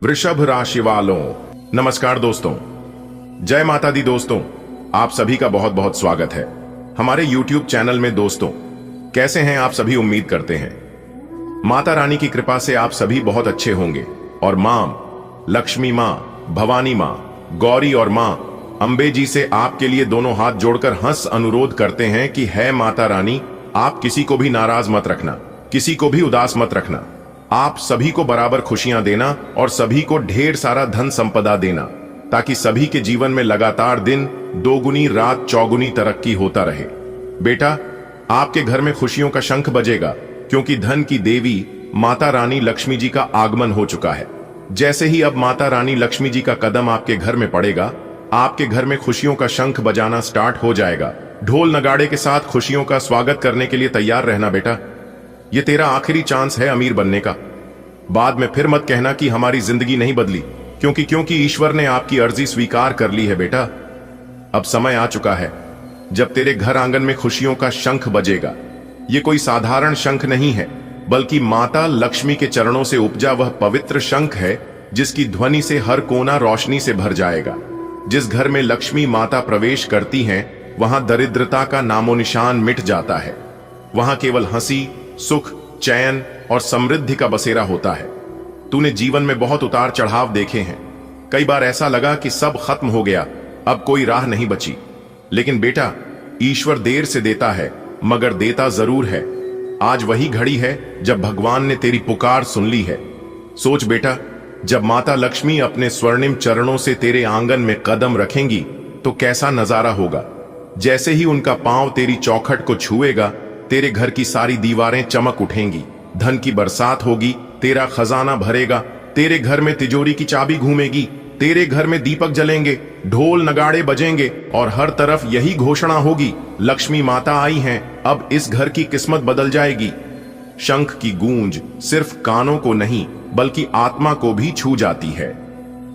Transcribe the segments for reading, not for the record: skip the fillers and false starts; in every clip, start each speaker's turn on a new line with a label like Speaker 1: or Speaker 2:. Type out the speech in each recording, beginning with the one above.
Speaker 1: वृषभ राशि वालों, नमस्कार दोस्तों। जय माता दी दोस्तों, आप सभी का बहुत बहुत स्वागत है हमारे YouTube चैनल में। दोस्तों, कैसे हैं आप सभी? उम्मीद करते हैं माता रानी की कृपा से आप सभी बहुत अच्छे होंगे और मां लक्ष्मी, मां भवानी, मां गौरी और मां अंबे जी से आपके लिए दोनों हाथ जोड़कर हंस अनुरोध करते हैं कि है माता रानी, आप किसी को भी नाराज मत रखना, किसी को भी उदास मत रखना। आप सभी को बराबर खुशियां देना और सभी को ढेर सारा धन संपदा देना, ताकि सभी के जीवन में लगातार दिन दोगुनी रात चौगुनी तरक्की होता रहे। बेटा, आपके घर में खुशियों का शंख बजेगा, क्योंकि धन की देवी माता रानी लक्ष्मी जी का आगमन हो चुका है। जैसे ही अब माता रानी लक्ष्मी जी का कदम आपके घर में पड़ेगा, आपके घर में खुशियों का शंख बजाना स्टार्ट हो जाएगा। ढोल नगाड़े के साथ खुशियों का स्वागत करने के लिए तैयार रहना बेटा। ये तेरा आखिरी चांस है अमीर बनने का। बाद में फिर मत कहना कि हमारी जिंदगी नहीं बदली, क्योंकि ईश्वर ने आपकी अर्जी स्वीकार कर ली है बेटा। अब समय आ चुका है जब तेरे घर आंगन में खुशियों का शंख बजेगा। ये कोई साधारण शंख नहीं है, बल्कि माता लक्ष्मी के चरणों से उपजा वह पवित्र शंख है, जिसकी ध्वनि से हर कोना रोशनी से भर जाएगा। जिस घर में लक्ष्मी माता प्रवेश करती हैं, वहां दरिद्रता का नामो निशान मिट जाता है। वहां केवल हंसी, सुख, चैन और समृद्धि का बसेरा होता है। तूने जीवन में बहुत उतार चढ़ाव देखे हैं। कई बार ऐसा लगा कि सब खत्म हो गया, अब कोई राह नहीं बची। लेकिन बेटा, ईश्वर देर से देता है, मगर देता जरूर है। आज वही घड़ी है जब भगवान ने तेरी पुकार सुन ली है। सोच बेटा, जब माता लक्ष्मी अपने स्वर्णिम चरणों से तेरे आंगन में कदम रखेंगी तो कैसा नजारा होगा। जैसे ही उनका पांव तेरी चौखट को छुएगा, तेरे घर की सारी दीवारें चमक उठेंगी, धन की बरसात होगी, तेरा खजाना भरेगा, तेरे घर में तिजोरी की चाबी घूमेगी, तेरे घर में दीपक जलेंगे, ढोल नगाड़े बजेंगे और हर तरफ यही घोषणा होगी, लक्ष्मी माता आई हैं, अब इस घर की किस्मत बदल जाएगी। शंख की गूंज सिर्फ कानों को नहीं, बल्कि आत्मा को भी छू जाती है।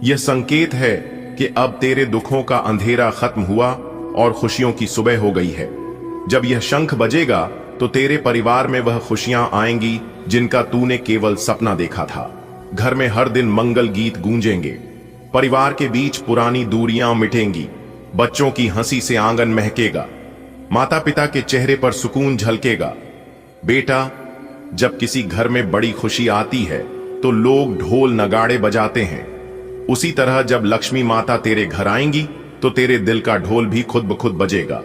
Speaker 1: यह संकेत है कि अब तेरे दुखों का अंधेरा खत्म हुआ और खुशियों की सुबह हो गई है। जब यह शंख बजेगा तो तेरे परिवार में वह खुशियां आएंगी जिनका तूने केवल सपना देखा था। घर में हर दिन मंगल गीत गूंजेंगे, परिवार के बीच पुरानी दूरियां मिटेंगी, बच्चों की हंसी से आंगन महकेगा, माता पिता के चेहरे पर सुकून झलकेगा। बेटा, जब किसी घर में बड़ी खुशी आती है तो लोग ढोल नगाड़े बजाते हैं। उसी तरह जब लक्ष्मी माता तेरे घर आएंगी तो तेरे दिल का ढोल भी खुद ब खुद बजेगा।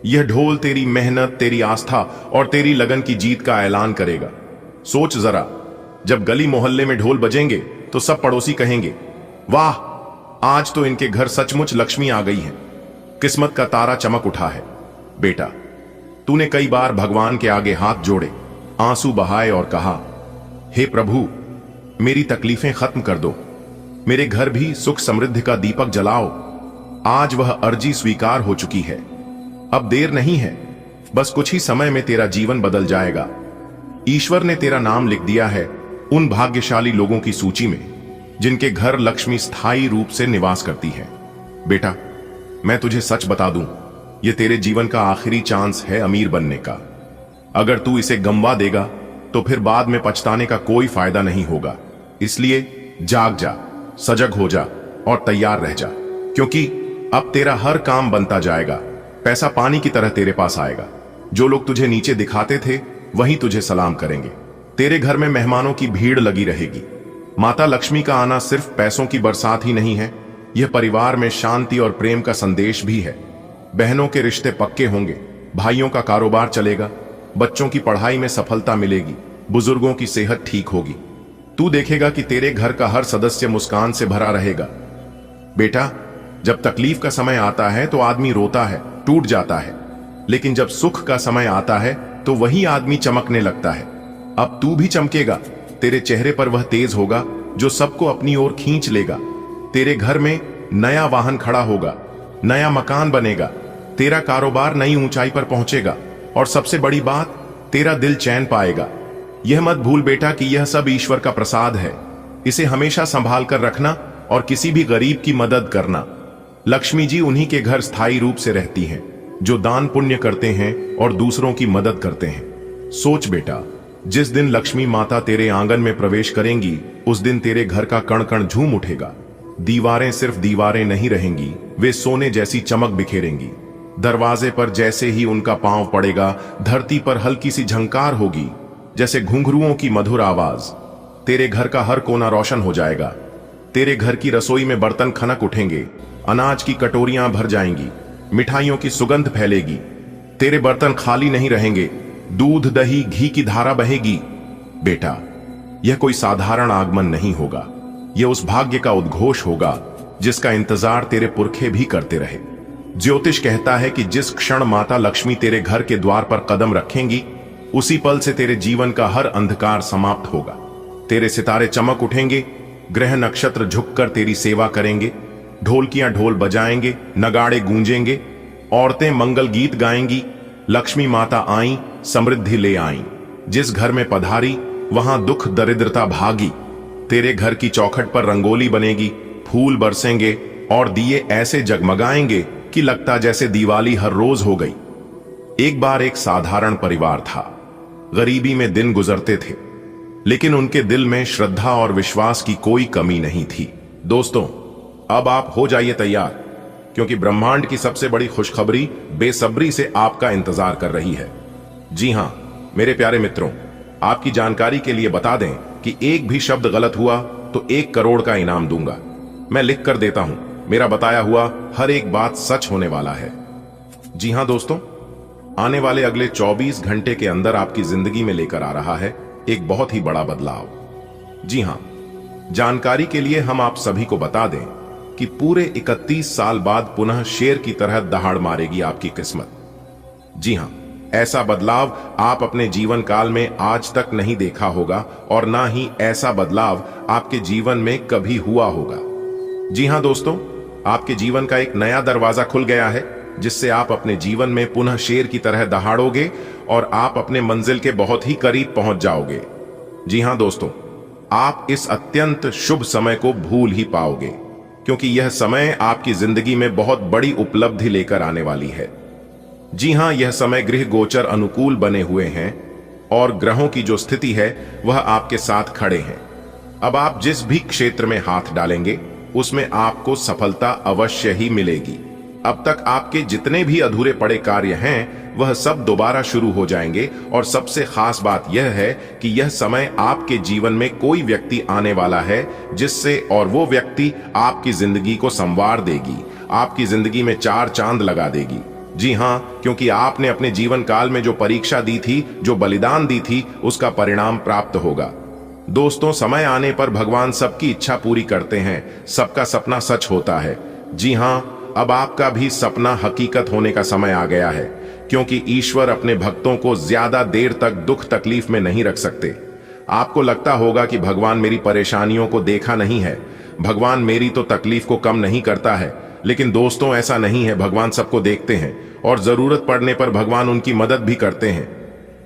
Speaker 1: यह ढोल तेरी मेहनत, तेरी आस्था और तेरी लगन की जीत का ऐलान करेगा। सोच जरा, जब गली मोहल्ले में ढोल बजेंगे तो सब पड़ोसी कहेंगे, वाह, आज तो इनके घर सचमुच लक्ष्मी आ गई है, किस्मत का तारा चमक उठा है। बेटा, तूने कई बार भगवान के आगे हाथ जोड़े, आंसू बहाए और कहा, हे प्रभु, मेरी तकलीफें खत्म कर दो, मेरे घर भी सुख समृद्धि का दीपक जलाओ। आज वह अर्जी स्वीकार हो चुकी है। अब देर नहीं है, बस कुछ ही समय में तेरा जीवन बदल जाएगा। ईश्वर ने तेरा नाम लिख दिया है उन भाग्यशाली लोगों की सूची में जिनके घर लक्ष्मी स्थायी रूप से निवास करती है। बेटा, मैं तुझे सच बता दूं, यह तेरे जीवन का आखिरी चांस है अमीर बनने का। अगर तू इसे गंवा देगा तो फिर बाद में पछताने का कोई फायदा नहीं होगा। इसलिए जाग जा, सजग हो जा और तैयार रह जा, क्योंकि अब तेरा हर काम बनता जाएगा। पैसा पानी की तरह तेरे पास आएगा। जो लोग तुझे नीचे दिखाते थे वही तुझे सलाम करेंगे। तेरे घर में मेहमानों की भीड़ लगी रहेगी। माता लक्ष्मी का आना सिर्फ पैसों की बरसात ही नहीं है, यह परिवार में शांति और प्रेम का संदेश भी है। बहनों के रिश्ते पक्के होंगे, भाइयों का कारोबार चलेगा, बच्चों की पढ़ाई में सफलता मिलेगी, बुजुर्गों की सेहत ठीक होगी। तू देखेगा कि तेरे घर का हर सदस्य मुस्कान से भरा रहेगा। बेटा, जब तकलीफ का समय आता है तो आदमी रोता है, टूट जाता है, लेकिन जब सुख का समय आता है तो वही आदमी चमकने लगता है। अब तू भी चमकेगा। तेरे चेहरे पर वह तेज होगा जो सबको अपनी ओर खींच लेगा। तेरे घर में नया वाहन खड़ा होगा, नया मकान बनेगा, तेरा कारोबार नई ऊंचाई पर पहुंचेगा और सबसे बड़ी बात, तेरा दिल चैन पाएगा। यह मत भूल बेटा कि यह सब ईश्वर का प्रसाद है। इसे हमेशा संभाल कर रखना और किसी भी गरीब की मदद करना। लक्ष्मी जी उन्हीं के घर स्थायी रूप से रहती हैं जो दान पुण्य करते हैं और दूसरों की मदद करते हैं। सोच बेटा, जिस दिन लक्ष्मी माता तेरे आंगन में प्रवेश करेंगी, उस दिन तेरे घर का कण कण झूम उठेगा। दीवारें सिर्फ दीवारें नहीं रहेंगी, वे सोने जैसी चमक बिखेरेंगी। दरवाजे पर जैसे ही उनका पांव पड़ेगा, धरती पर हल्की सी झंकार होगी, जैसे घुंघरुओं की मधुर आवाज। तेरे घर का हर कोना रोशन हो जाएगा। तेरे घर की रसोई में बर्तन खनक उठेंगे, अनाज की कटोरियां भर जाएंगी, मिठाइयों की सुगंध फैलेगी। तेरे बर्तन खाली नहीं रहेंगे, दूध दही घी की धारा बहेगी। बेटा, यह कोई साधारण आगमन नहीं होगा, यह उस भाग्य का उद्घोष होगा जिसका इंतजार तेरे पुरखे भी करते रहे। ज्योतिष कहता है कि जिस क्षण माता लक्ष्मी तेरे घर के द्वार पर कदम रखेंगी, उसी पल से तेरे जीवन का हर अंधकार समाप्त होगा। तेरे सितारे चमक उठेंगे, ग्रह नक्षत्र झुककर तेरी सेवा करेंगे, ढोलकियां ढोल बजाएंगे, नगाड़े गूंजेंगे, औरतें मंगल गीत गाएंगी। लक्ष्मी माता आई, समृद्धि ले आई। जिस घर में पधारी, वहां दुख दरिद्रता भागी। तेरे घर की चौखट पर रंगोली बनेगी, फूल बरसेंगे और दिए ऐसे जगमगाएंगे कि लगता जैसे दिवाली हर रोज हो गई। एक बार एक साधारण परिवार था। गरीबी में दिन गुजरते थे, लेकिन उनके दिल में श्रद्धा और विश्वास की कोई कमी नहीं थी। दोस्तों, अब आप हो जाइए तैयार, क्योंकि ब्रह्मांड की सबसे बड़ी खुशखबरी बेसब्री से आपका इंतजार कर रही है। जी हां मेरे प्यारे मित्रों, आपकी जानकारी के लिए बता दें कि एक भी शब्द गलत हुआ तो 1 करोड़ का इनाम दूंगा। मैं लिख कर देता हूं, मेरा बताया हुआ हर एक बात सच होने वाला है। जी हां दोस्तों, आने वाले अगले 24 घंटे के अंदर आपकी जिंदगी में लेकर आ रहा है एक बहुत ही बड़ा बदलाव। जी हां, जानकारी के लिए हम आप सभी को बता दें कि पूरे 31 साल बाद पुनः शेर की तरह दहाड़ मारेगी आपकी किस्मत। जी हां, ऐसा बदलाव आप अपने जीवन काल में आज तक नहीं देखा होगा और ना ही ऐसा बदलाव आपके जीवन में कभी हुआ होगा। जी हां दोस्तों, आपके जीवन का एक नया दरवाजा खुल गया है, जिससे आप अपने जीवन में पुनः शेर की तरह दहाड़ोगे और आप अपने मंजिल के बहुत ही करीब पहुंच जाओगे। जी हां दोस्तों, आप इस अत्यंत शुभ समय को भूल ही पाओगे, क्योंकि यह समय आपकी जिंदगी में बहुत बड़ी उपलब्धि लेकर आने वाली है। जी हां, यह समय गृह गोचर अनुकूल बने हुए हैं और ग्रहों की जो स्थिति है वह आपके साथ खड़े हैं। अब आप जिस भी क्षेत्र में हाथ डालेंगे, उसमें आपको सफलता अवश्य ही मिलेगी। अब तक आपके जितने भी अधूरे पड़े कार्य हैं, वह सब दोबारा शुरू हो जाएंगे। और सबसे खास बात यह है कि यह समय आपके जीवन में कोई व्यक्ति आने वाला है, जिससे और वो व्यक्ति आपकी जिंदगी को संवार देगी, आपकी जिंदगी में 4 चांद लगा देगी। जी हां, क्योंकि आपने अपने जीवन काल में जो परीक्षा दी थी, जो बलिदान दी थी, उसका परिणाम प्राप्त होगा। दोस्तों, समय आने पर भगवान सबकी इच्छा पूरी करते हैं, सबका सपना सच होता है। जी हां, अब आपका भी सपना हकीकत होने का समय आ गया है, क्योंकि ईश्वर अपने भक्तों को ज्यादा देर तक दुख तकलीफ में नहीं रख सकते। आपको लगता होगा कि भगवान मेरी परेशानियों को देखा नहीं है, भगवान मेरी तो तकलीफ को कम नहीं करता है। लेकिन दोस्तों, ऐसा नहीं है। भगवान सबको देखते हैं और जरूरत पड़ने पर भगवान उनकी मदद भी करते हैं।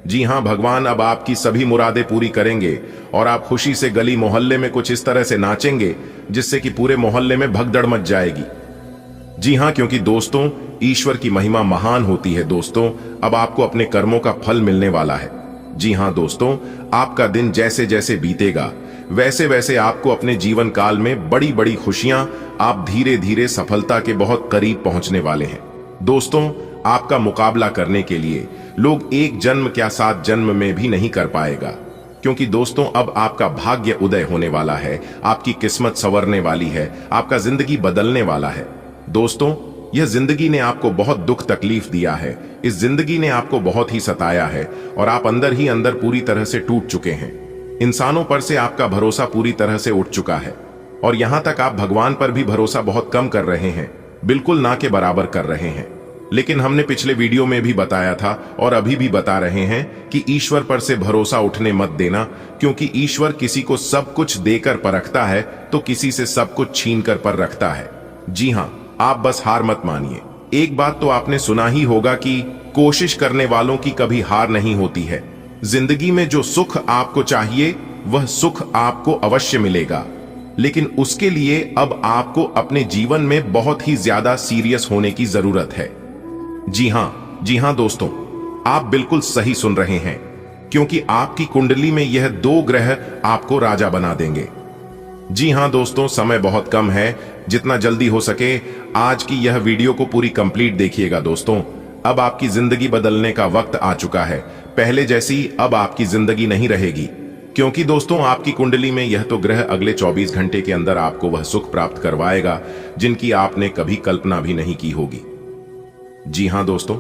Speaker 1: जी हां, भगवान अब आपकी सभी मुरादें पूरी करेंगे और आप खुशी से गली मोहल्ले में कुछ इस तरह से नाचेंगे जिससे कि पूरे मोहल्ले में भगदड़ मच जाएगी। जी हां, क्योंकि दोस्तों, ईश्वर की महिमा महान होती है। दोस्तों, अब आपको अपने कर्मों का फल मिलने वाला है। जी हां दोस्तों, आपका दिन जैसे जैसे बीतेगा, वैसे वैसे आपको अपने जीवन काल में बड़ी बड़ी खुशियां, आप धीरे धीरे सफलता के बहुत करीब पहुंचने वाले हैं। दोस्तों, आपका मुकाबला करने के लिए लोग 1 जन्म क्या 7 जन्म में भी नहीं कर पाएगा, क्योंकि दोस्तों, अब आपका भाग्य उदय होने वाला है, आपकी किस्मत संवरने वाली है, आपका जिंदगी बदलने वाला है। दोस्तों, यह जिंदगी ने आपको बहुत दुख तकलीफ दिया है, इस जिंदगी ने आपको बहुत ही सताया है और आप अंदर ही अंदर पूरी तरह से टूट चुके हैं। इंसानों पर से आपका भरोसा पूरी तरह से उठ चुका है और यहां तक आप भगवान पर भी भरोसा बहुत कम कर रहे हैं, बिल्कुल ना के बराबर कर रहे हैं। लेकिन हमने पिछले वीडियो में भी बताया था और अभी भी बता रहे हैं कि ईश्वर पर से भरोसा उठने मत देना, क्योंकि ईश्वर किसी को सब कुछ देकर परखता है तो किसी से सब कुछ छीन कर पर रखता है। जी हां, आप बस हार मत मानिए। एक बात तो आपने सुना ही होगा कि कोशिश करने वालों की कभी हार नहीं होती है। जिंदगी में जो सुख आपको चाहिए, वह सुख आपको अवश्य मिलेगा, लेकिन उसके लिए अब आपको अपने जीवन में बहुत ही ज्यादा सीरियस होने की जरूरत है। जी हां दोस्तों, आप बिल्कुल सही सुन रहे हैं। क्योंकि आपकी कुंडली में यह 2 ग्रह आपको राजा बना देंगे। जी हां दोस्तों, समय बहुत कम है, जितना जल्दी हो सके आज की यह वीडियो को पूरी कंप्लीट देखिएगा दोस्तों। अब आपकी जिंदगी बदलने का वक्त आ चुका है। पहले जैसी अब आपकी जिंदगी नहीं रहेगी, क्योंकि दोस्तों आपकी कुंडली में यह तो ग्रह अगले 24 घंटे के अंदर आपको वह सुख प्राप्त करवाएगा जिनकी आपने कभी कल्पना भी नहीं की होगी। जी हां दोस्तों,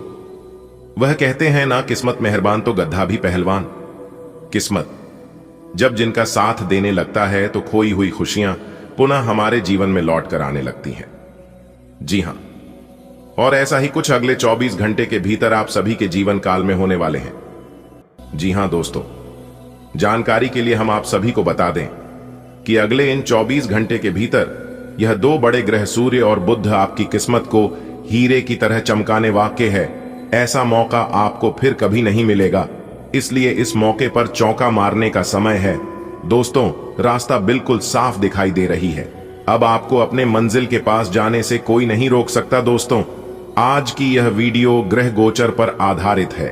Speaker 1: वह कहते हैं ना, किस्मत मेहरबान तो गधा भी पहलवान। किस्मत जब जिनका साथ देने लगता है तो खोई हुई खुशियां पुनः हमारे जीवन में लौट कर आने लगती हैं। जी हां, और ऐसा ही कुछ अगले 24 घंटे के भीतर आप सभी के जीवन काल में होने वाले हैं। जी हां दोस्तों, जानकारी के लिए हम आप सभी को बता दें कि अगले इन 24 घंटे के भीतर यह 2 बड़े ग्रह सूर्य और बुध आपकी किस्मत को हीरे की तरह चमकाने वाले है। ऐसा मौका आपको फिर कभी नहीं मिलेगा, इसलिए इस मौके पर चौका मारने का समय है। दोस्तों, रास्ता बिल्कुल साफ दिखाई दे रही है। अब आपको अपने मंजिल के पास जाने से कोई नहीं रोक सकता। दोस्तों, आज की यह वीडियो ग्रह गोचर पर आधारित है।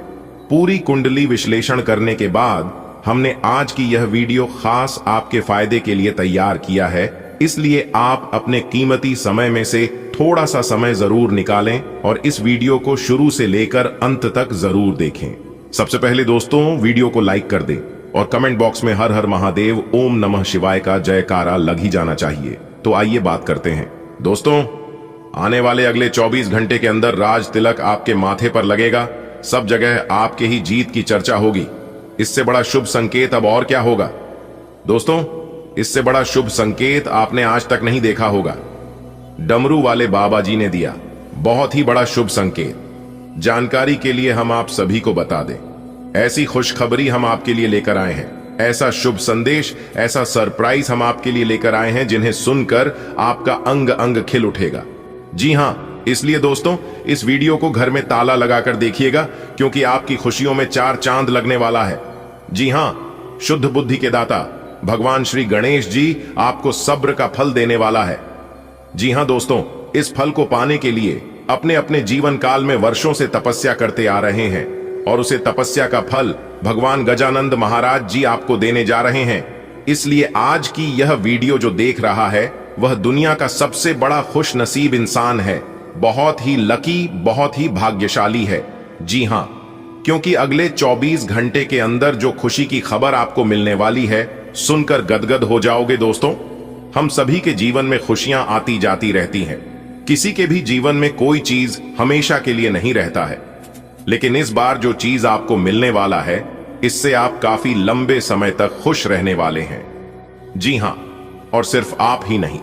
Speaker 1: पूरी कुंडली विश्लेषण करने के बाद हमने आज की यह वीडियो खास आपके फायदे के लिए तैयार किया है, इसलिए आप अपने कीमती समय में से थोड़ा सा समय जरूर निकालें और इस वीडियो को शुरू से लेकर अंत तक जरूर देखें। सबसे पहले दोस्तों, वीडियो को लाइक कर दें और कमेंट बॉक्स में हर हर महादेव ओम नमः शिवाय का जयकारा लग ही जाना चाहिए। तो आइए बात करते हैं। दोस्तों, आने वाले अगले 24 घंटे के अंदर राज तिलक आपके माथे पर लगेगा। सब जगह आपके ही जीत की चर्चा होगी। इससे बड़ा शुभ संकेत अब और क्या होगा। दोस्तों, इससे बड़ा शुभ संकेत आपने आज तक नहीं देखा होगा। डमरू वाले बाबा जी ने दिया बहुत ही बड़ा शुभ संकेत। जानकारी के लिए हम आप सभी को बता दें, ऐसी खुशखबरी हम आपके लिए लेकर आए हैं। ऐसा शुभ संदेश, ऐसा सरप्राइज हम आपके लिए लेकर आए हैं जिन्हें सुनकर आपका अंग अंग खिल उठेगा। जी हां, इसलिए दोस्तों इस वीडियो को घर में ताला लगाकर देखिएगा, क्योंकि आपकी खुशियों में 4 चांद लगने वाला है। जी हां, शुद्ध बुद्धि के दाता भगवान श्री गणेश जी आपको सब्र का फल देने वाला है। जी हां दोस्तों, इस फल को पाने के लिए अपने अपने जीवन काल में वर्षों से तपस्या करते आ रहे हैं और उसे तपस्या का फल भगवान गजानंद महाराज जी आपको देने जा रहे हैं। इसलिए आज की यह वीडियो जो देख रहा है वह दुनिया का सबसे बड़ा खुश नसीब इंसान है। बहुत ही लकी, बहुत ही भाग्यशाली है। जी हां, क्योंकि अगले 24 घंटे के अंदर जो खुशी की खबर आपको मिलने वाली है, सुनकर गदगद हो जाओगे। दोस्तों, हम सभी के जीवन में खुशियां आती जाती रहती हैं। किसी के भी जीवन में कोई चीज हमेशा के लिए नहीं रहता है, लेकिन इस बार जो चीज आपको मिलने वाला है, इससे आप काफी लंबे समय तक खुश रहने वाले हैं। जी हां, और सिर्फ आप ही नहीं,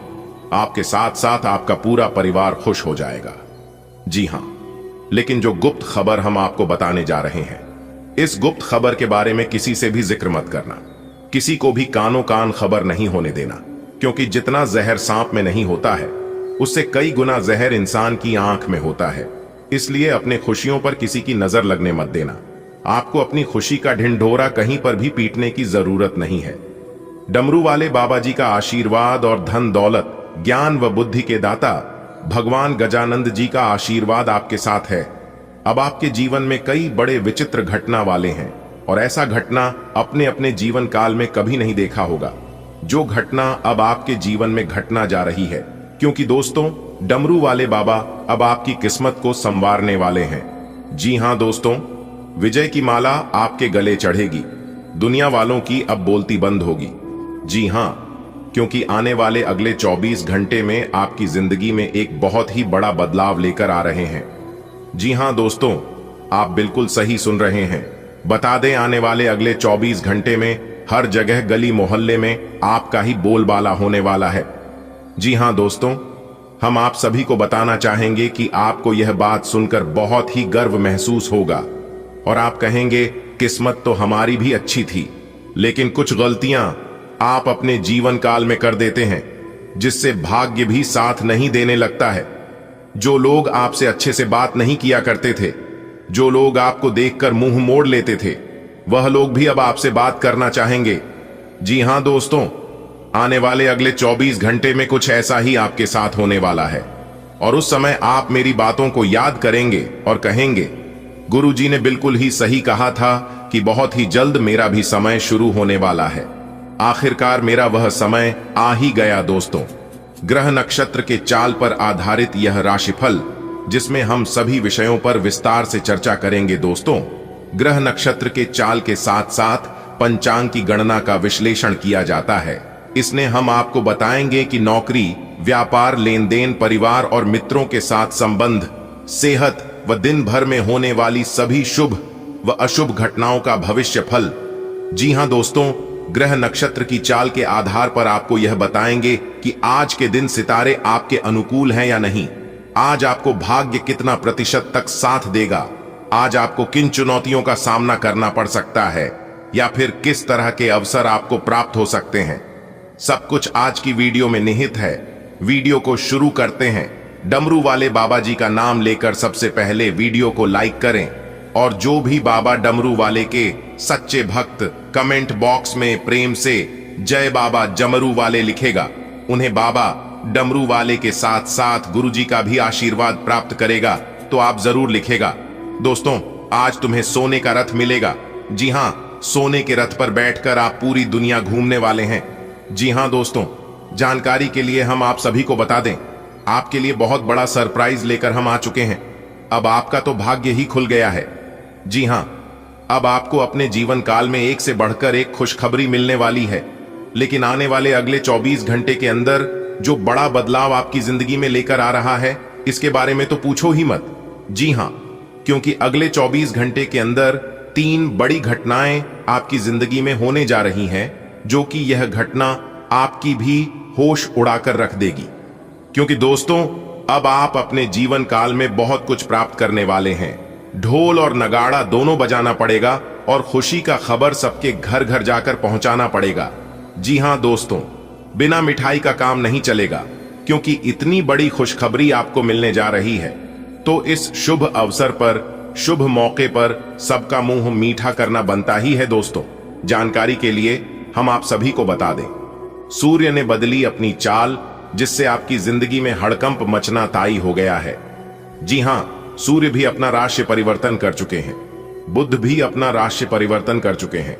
Speaker 1: आपके साथ साथ आपका पूरा परिवार खुश हो जाएगा। जी हां, लेकिन जो गुप्त खबर हम आपको बताने जा रहे हैं, इस गुप्त खबर के बारे में किसी से भी जिक्र मत करना। किसी को भी कानो कान खबर नहीं होने देना, क्योंकि जितना जहर सांप में नहीं होता है, उससे कई गुना जहर इंसान की आंख में होता है। इसलिए अपने खुशियों पर किसी की नजर लगने मत देना। आपको अपनी खुशी का ढिंढोरा कहीं पर भी पीटने की जरूरत नहीं है। डमरू वाले बाबा जी का आशीर्वाद और धन दौलत, ज्ञान व बुद्धि के दाता भगवान गजानंद जी का आशीर्वाद आपके साथ है। अब आपके जीवन में कई बड़े विचित्र घटना वाले हैं, और ऐसा घटना अपने अपने जीवन काल में कभी नहीं देखा होगा जो घटना अब आपके जीवन में घटना जा रही है। क्योंकि दोस्तों, डमरू वाले बाबा अब आपकी किस्मत को संवारने वाले हैं। जी हां दोस्तों, विजय की माला आपके गले चढ़ेगी। दुनिया वालों की अब बोलती बंद होगी। जी हां, क्योंकि आने वाले अगले 24 घंटे में आपकी जिंदगी में एक बहुत ही बड़ा बदलाव लेकर आ रहे हैं। जी हां दोस्तों, आप बिल्कुल सही सुन रहे हैं। बता दें, आने वाले अगले 24 घंटे में हर जगह गली मोहल्ले में आपका ही बोलबाला होने वाला है। जी हां दोस्तों, हम आप सभी को बताना चाहेंगे कि आपको यह बात सुनकर बहुत ही गर्व महसूस होगा और आप कहेंगे, किस्मत तो हमारी भी अच्छी थी, लेकिन कुछ गलतियां आप अपने जीवन काल में कर देते हैं, जिससे भाग्य भी साथ नहीं देने लगता है। जो लोग आपसे अच्छे से बात नहीं किया करते थे, जो लोग आपको देखकर मुंह मोड़ लेते थे, वह लोग भी अब आपसे बात करना चाहेंगे। जी हां दोस्तों, आने वाले अगले 24 घंटे में कुछ ऐसा ही आपके साथ होने वाला है, और उस समय आप मेरी बातों को याद करेंगे और कहेंगे, गुरुजी ने बिल्कुल ही सही कहा था कि बहुत ही जल्द मेरा भी समय शुरू होने वाला है। आखिरकार मेरा वह समय आ ही गया दोस्तों। ग्रह नक्षत्र के चाल पर आधारित यह राशिफल, जिसमें हम सभी विषयों पर विस्तार से चर्चा करेंगे दोस्तों। ग्रह नक्षत्र के चाल के साथ साथ पंचांग की गणना का विश्लेषण किया जाता है। इसने हम आपको बताएंगे कि नौकरी, व्यापार, लेन देन, परिवार और मित्रों के साथ संबंध, सेहत व दिन भर में होने वाली सभी शुभ व अशुभ घटनाओं का भविष्य फल। जी हां दोस्तों, ग्रह नक्षत्र की चाल के आधार पर आपको यह बताएंगे कि आज के दिन सितारे आपके अनुकूल हैं या नहीं, आज आपको भाग्य कितना प्रतिशत तक साथ देगा, आज आपको किन चुनौतियों का सामना करना पड़ सकता है या फिर किस तरह के अवसर आपको प्राप्त हो सकते हैं। सब कुछ आज की वीडियो में निहित है। वीडियो को शुरू करते हैं। डमरू वाले बाबा जी का नाम लेकर सबसे पहले वीडियो को लाइक करें और जो भी बाबा डमरू वाले के सच्चे भक्त कमेंट बॉक्स में प्रेम से जय बाबा डमरू वाले लिखेगा, उन्हें बाबा डमरू वाले के साथ साथ गुरुजी का भी आशीर्वाद प्राप्त करेगा। तो आप जरूर लिखेगा। दोस्तों, आज तुम्हें सोने का रथ मिलेगा। जी हां, सोने के रथ पर बैठकर आप पूरी दुनिया घूमने वाले हैं। जी हां दोस्तों, जानकारी के लिए हम आप सभी को बता दें, आपके लिए बहुत बड़ा सरप्राइज लेकर हम आ चुके हैं। अब आपका तो भाग्य ही खुल गया है। जी हां, अब आपको अपने जीवन काल में एक से बढ़कर एक खुशखबरी मिलने वाली है। लेकिन आने वाले अगले 24 घंटे के अंदर जो बड़ा बदलाव आपकी जिंदगी में लेकर आ रहा है, इसके बारे में तो पूछो ही मत। जी हां, क्योंकि अगले 24 घंटे के अंदर 3 बड़ी घटनाएं आपकी जिंदगी में होने जा रही हैं, जो कि यह घटना आपकी भी होश उड़ाकर रख देगी। क्योंकि दोस्तों, अब आप अपने जीवन काल में बहुत कुछ प्राप्त करने वाले हैं। ढोल और नगाड़ा दोनों बजाना पड़ेगा और खुशी का खबर सबके घर घर जाकर पहुंचाना पड़ेगा। जी हां दोस्तों, बिना मिठाई का काम नहीं चलेगा, क्योंकि इतनी बड़ी खुशखबरी आपको मिलने जा रही है। तो इस शुभ अवसर पर, शुभ मौके पर सबका मुंह मीठा करना बनता ही है दोस्तों। जानकारी के लिए हम आप सभी को बता दें, सूर्य ने बदली अपनी चाल, जिससे आपकी जिंदगी में हड़कंप मचना तय हो गया है। जी हां, सूर्य भी अपना राशि परिवर्तन कर चुके हैं, बुध भी अपना राशि परिवर्तन कर चुके हैं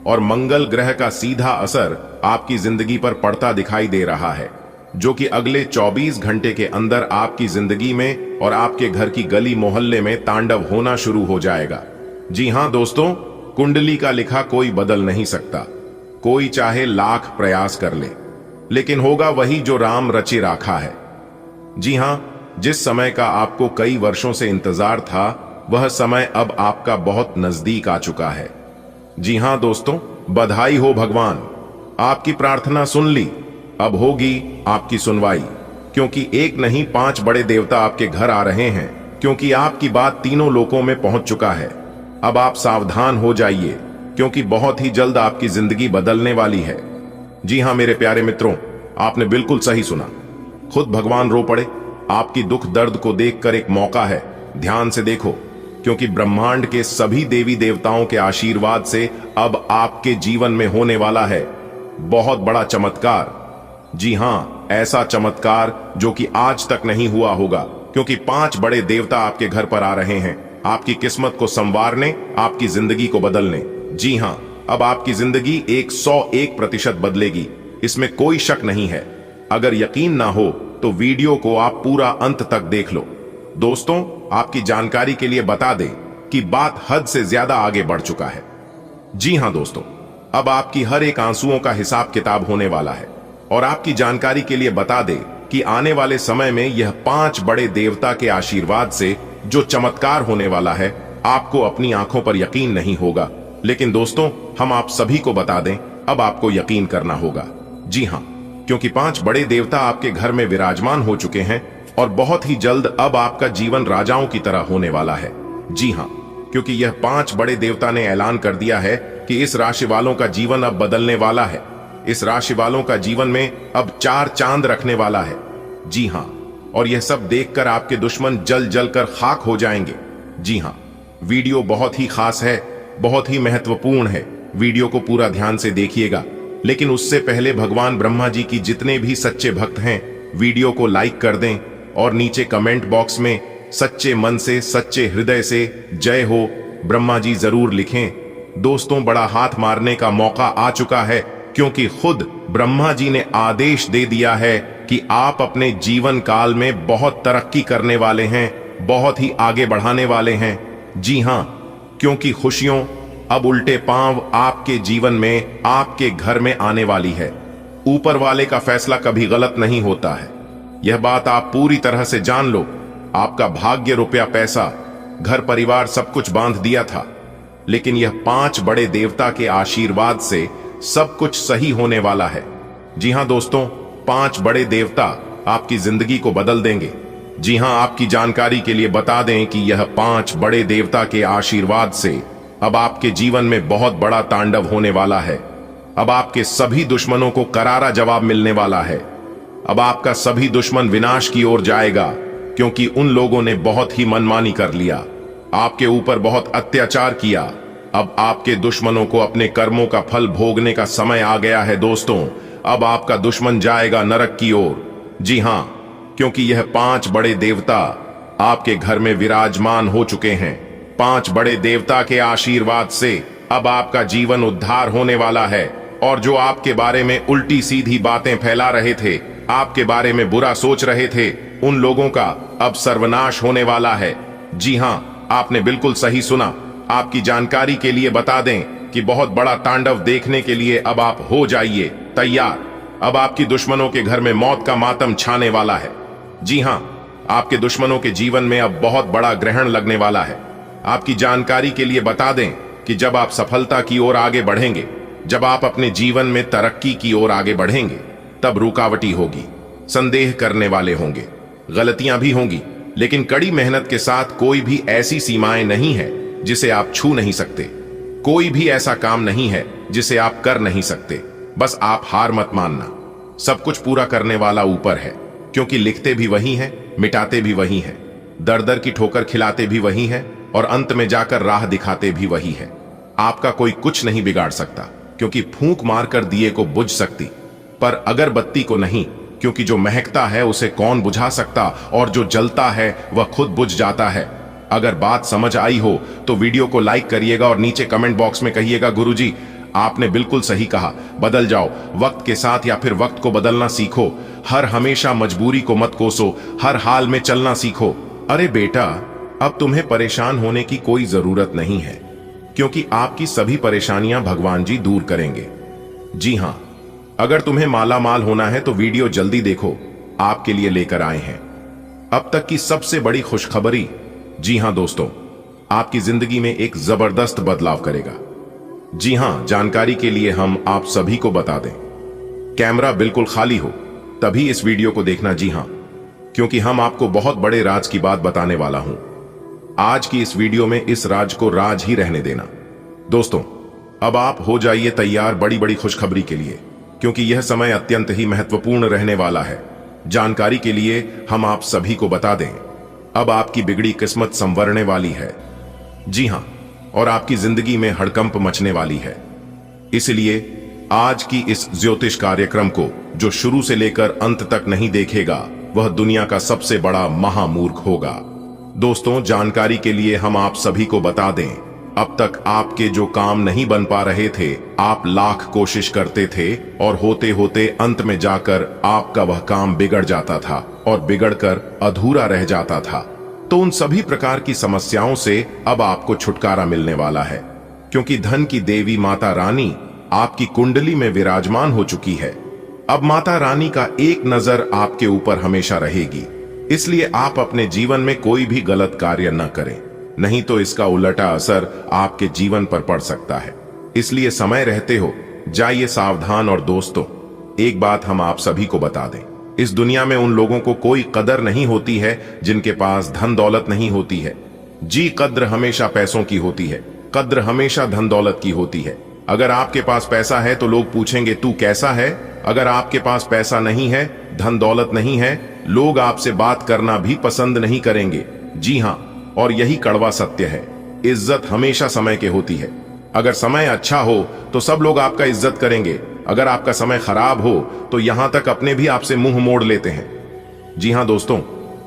Speaker 1: और मंगल ग्रह का सीधा असर आपकी जिंदगी पर पड़ता दिखाई दे रहा है, जो कि अगले 24 घंटे के अंदर आपकी जिंदगी में और आपके घर की गली मोहल्ले में तांडव होना शुरू हो जाएगा। जी हां दोस्तों, कुंडली का लिखा कोई बदल नहीं सकता, कोई चाहे लाख प्रयास कर ले, लेकिन होगा वही जो राम रचि राखा है। जी हां, जिस समय का आपको कई वर्षों से इंतजार था, वह समय अब आपका बहुत नजदीक आ चुका है। जी हां दोस्तों, बधाई हो भगवान, आपकी प्रार्थना सुन ली। अब होगी आपकी सुनवाई, क्योंकि एक नहीं 5 बड़े देवता आपके घर आ रहे हैं, क्योंकि आपकी बात तीनों लोकों में पहुंच चुका है। अब आप सावधान हो जाइए, क्योंकि बहुत ही जल्द आपकी जिंदगी बदलने वाली है। जी हां मेरे प्यारे मित्रों, आपने बिल्कुल सही सुना। खुद भगवान रो पड़े। आपकी दुख दर्द को देखकर एक मौका है, ध्यान से देखो, क्योंकि ब्रह्मांड के सभी देवी देवताओं के आशीर्वाद से अब आपके जीवन में होने वाला है बहुत बड़ा चमत्कार। जी हां, ऐसा चमत्कार जो कि आज तक नहीं हुआ होगा, क्योंकि 5 बड़े देवता आपके घर पर आ रहे हैं, आपकी किस्मत को संवारने, आपकी जिंदगी को बदलने। जी हां, अब आपकी जिंदगी 101% बदलेगी, इसमें कोई शक नहीं है। अगर यकीन ना हो तो वीडियो को आप पूरा अंत तक देख लो। दोस्तों, आपकी जानकारी के लिए बता दें कि बात हद से ज्यादा आगे बढ़ चुका है। जी हां दोस्तों, अब आपकी हर एक आंसुओं का हिसाब किताब होने वाला है। और आपकी जानकारी के लिए बता दें कि आने वाले समय में यह 5 बड़े देवता के आशीर्वाद से जो चमत्कार होने वाला है, आपको अपनी आंखों पर यकीन नहीं होगा। लेकिन दोस्तों, हम आप सभी को बता दें, अब आपको यकीन करना होगा। जी हां, क्योंकि 5 बड़े देवता आपके घर में विराजमान हो चुके हैं और बहुत ही जल्द अब आपका जीवन राजाओं की तरह होने वाला है। जी हां, क्योंकि यह 5 बड़े देवता ने ऐलान कर दिया है कि इस राशि वालों का जीवन अब बदलने वाला है। इस राशि वालों का जीवन में अब 4 चांद रखने वाला है। जी हां, और यह सब देखकर आपके दुश्मन जल जल कर खाक हो जाएंगे। जी हां, वीडियो बहुत ही खास है, बहुत ही महत्वपूर्ण है। वीडियो को पूरा ध्यान से देखिएगा। लेकिन उससे पहले भगवान ब्रह्मा जी की जितने भी सच्चे भक्त हैं, वीडियो को लाइक कर दें और नीचे कमेंट बॉक्स में सच्चे मन से, सच्चे हृदय से जय हो ब्रह्मा जी जरूर लिखें। दोस्तों बड़ा हाथ मारने का मौका आ चुका है, क्योंकि खुद ब्रह्मा जी ने आदेश दे दिया है कि आप अपने जीवन काल में बहुत तरक्की करने वाले हैं, बहुत ही आगे बढ़ाने वाले हैं। जी हां, क्योंकि खुशियों अब उल्टे पांव आपके जीवन में, आपके घर में आने वाली है। ऊपर वाले का फैसला कभी गलत नहीं होता है, यह बात आप पूरी तरह से जान लो। आपका भाग्य, रुपया, पैसा, घर परिवार सब कुछ बांध दिया था, लेकिन यह 5 बड़े देवता के आशीर्वाद से सब कुछ सही होने वाला है। जी हां दोस्तों, 5 बड़े देवता आपकी जिंदगी को बदल देंगे। जी हां, आपकी जानकारी के लिए बता दें कि यह 5 बड़े देवता के आशीर्वाद से अब आपके जीवन में बहुत बड़ा तांडव होने वाला है। अब आपके सभी दुश्मनों को करारा जवाब मिलने वाला है। अब आपका सभी दुश्मन विनाश की ओर जाएगा, क्योंकि उन लोगों ने बहुत ही मनमानी कर लिया, आपके ऊपर बहुत अत्याचार किया। अब आपके दुश्मनों को अपने कर्मों का फल भोगने का समय आ गया है दोस्तों। अब आपका दुश्मन जाएगा नरक की ओर। जी हां, क्योंकि यह 5 बड़े देवता आपके घर में विराजमान हो चुके हैं। 5 बड़े देवता के आशीर्वाद से अब आपका जीवन उद्धार होने वाला है, और जो आपके बारे में उल्टी सीधी बातें फैला रहे थे, आपके बारे में बुरा सोच रहे थे, उन लोगों का अब सर्वनाश होने वाला है। जी हां, आपने बिल्कुल सही सुना। आपकी जानकारी के लिए बता दें कि बहुत बड़ा तांडव देखने के लिए अब आप हो जाइए तैयार। अब आपकी दुश्मनों के घर में मौत का मातम छाने वाला है। जी हां, आपके दुश्मनों के जीवन में अब बहुत बड़ा ग्रहण लगने वाला है। आपकी जानकारी के लिए बता दें कि जब आप सफलता की ओर आगे बढ़ेंगे, जब आप अपने जीवन में तरक्की की ओर आगे बढ़ेंगे, तब रुकावटी होगी, संदेह करने वाले होंगे, गलतियां भी होंगी, लेकिन कड़ी मेहनत के साथ कोई भी ऐसी सीमाएं नहीं है जिसे आप छू नहीं सकते। कोई भी ऐसा काम नहीं है जिसे आप कर नहीं सकते। बस आप हार मत मानना। सब कुछ पूरा करने वाला ऊपर है, क्योंकि लिखते भी वही है, मिटाते भी वही है, दर दर की ठोकर खिलाते भी वही है, और अंत में जाकर राह दिखाते भी वही है। आपका कोई कुछ नहीं बिगाड़ सकता, क्योंकि फूंक मारकर दिए को बुझ सकती, पर अगरबत्ती को नहीं, क्योंकि जो महकता है उसे कौन बुझा सकता, और जो जलता है वह खुद बुझ जाता है। अगर बात समझ आई हो तो वीडियो को लाइक करिएगा और नीचे कमेंट बॉक्स में कहिएगा, गुरुजी आपने बिल्कुल सही कहा, बदल जाओ वक्त के साथ, या फिर वक्त को बदलना सीखो। हर हमेशा मजबूरी को मत कोसो, हर हाल में चलना सीखो। अरे बेटा, अब तुम्हें परेशान होने की कोई जरूरत नहीं है, क्योंकि आपकी सभी परेशानियां भगवान जी दूर करेंगे। जी हां, अगर तुम्हें माला माल होना है तो वीडियो जल्दी देखो, आपके लिए लेकर आए हैं अब तक की सबसे बड़ी खुशखबरी। जी हां दोस्तों, आपकी जिंदगी में एक जबरदस्त बदलाव करेगा। जी हां, जानकारी के लिए हम आप सभी को बता दें, कैमरा बिल्कुल खाली हो तभी इस वीडियो को देखना। जी हां, क्योंकि हम आपको बहुत बड़े राज की बात बताने वाला हूं। आज की इस वीडियो में इस राज को राज ही रहने देना। दोस्तों, अब आप हो जाइए तैयार बड़ी बड़ी खुशखबरी के लिए, क्योंकि यह समय अत्यंत ही महत्वपूर्ण रहने वाला है। जानकारी के लिए हम आप सभी को बता दें, अब आपकी बिगड़ी किस्मत संवरने वाली है। जी हां, और आपकी जिंदगी में हड़कंप मचने वाली है। इसलिए आज की इस ज्योतिष कार्यक्रम को जो शुरू से लेकर अंत तक नहीं देखेगा, वह दुनिया का सबसे बड़ा महामूर्ख होगा। दोस्तों, जानकारी के लिए हम आप सभी को बता दें, अब तक आपके जो काम नहीं बन पा रहे थे, आप लाख कोशिश करते थे, और होते होते अंत में जाकर आपका वह काम बिगड़ जाता था और बिगड़कर अधूरा रह जाता था। तो उन सभी प्रकार की समस्याओं से अब आपको छुटकारा मिलने वाला है, क्योंकि धन की देवी माता रानी आपकी कुंडली में विराजमान हो चुकी है। अब माता रानी का एक नजर आपके ऊपर हमेशा रहेगी, इसलिए आप अपने जीवन में कोई भी गलत कार्य न करें, नहीं तो इसका उलटा असर आपके जीवन पर पड़ सकता है। इसलिए समय रहते हो जाइए सावधान। और दोस्तों, एक बात हम आप सभी को बता दें, इस दुनिया में उन लोगों को कोई कदर नहीं होती है जिनके पास धन दौलत नहीं होती है। जी, कद्र हमेशा पैसों की होती है, कद्र हमेशा धन दौलत की होती है। अगर आपके पास पैसा है तो लोग पूछेंगे तू कैसा है। अगर आपके पास पैसा नहीं है, धन दौलत नहीं है, लोग आपसे बात करना भी पसंद नहीं करेंगे। जी हां, और यही कड़वा सत्य है, इज्जत हमेशा समय के होती है। अगर समय अच्छा हो तो सब लोग आपका इज्जत करेंगे, अगर आपका समय खराब हो तो यहां तक अपने भी आपसे मुंह मोड़ लेते हैं। जी हां दोस्तों,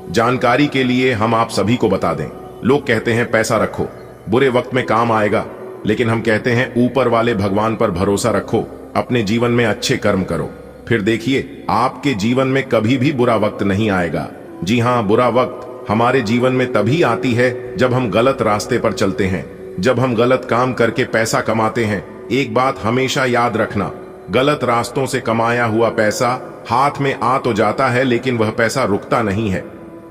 Speaker 1: जानकारी के लिए हम आप सभी को बता दें, लोग कहते हैं पैसा रखो, बुरे वक्त में काम आएगा। लेकिन हम कहते हैं ऊपर वाले भगवान पर भरोसा रखो, अपने जीवन में अच्छे कर्म करो, फिर देखिए आपके जीवन में कभी भी बुरा वक्त नहीं आएगा। जी हाँ, बुरा वक्त हमारे जीवन में तभी आती है जब हम गलत रास्ते पर चलते हैं, जब हम गलत काम करके पैसा कमाते हैं। एक बात हमेशा याद रखना, गलत रास्तों से कमाया हुआ पैसा हाथ में आ तो जाता है, लेकिन वह पैसा रुकता नहीं है।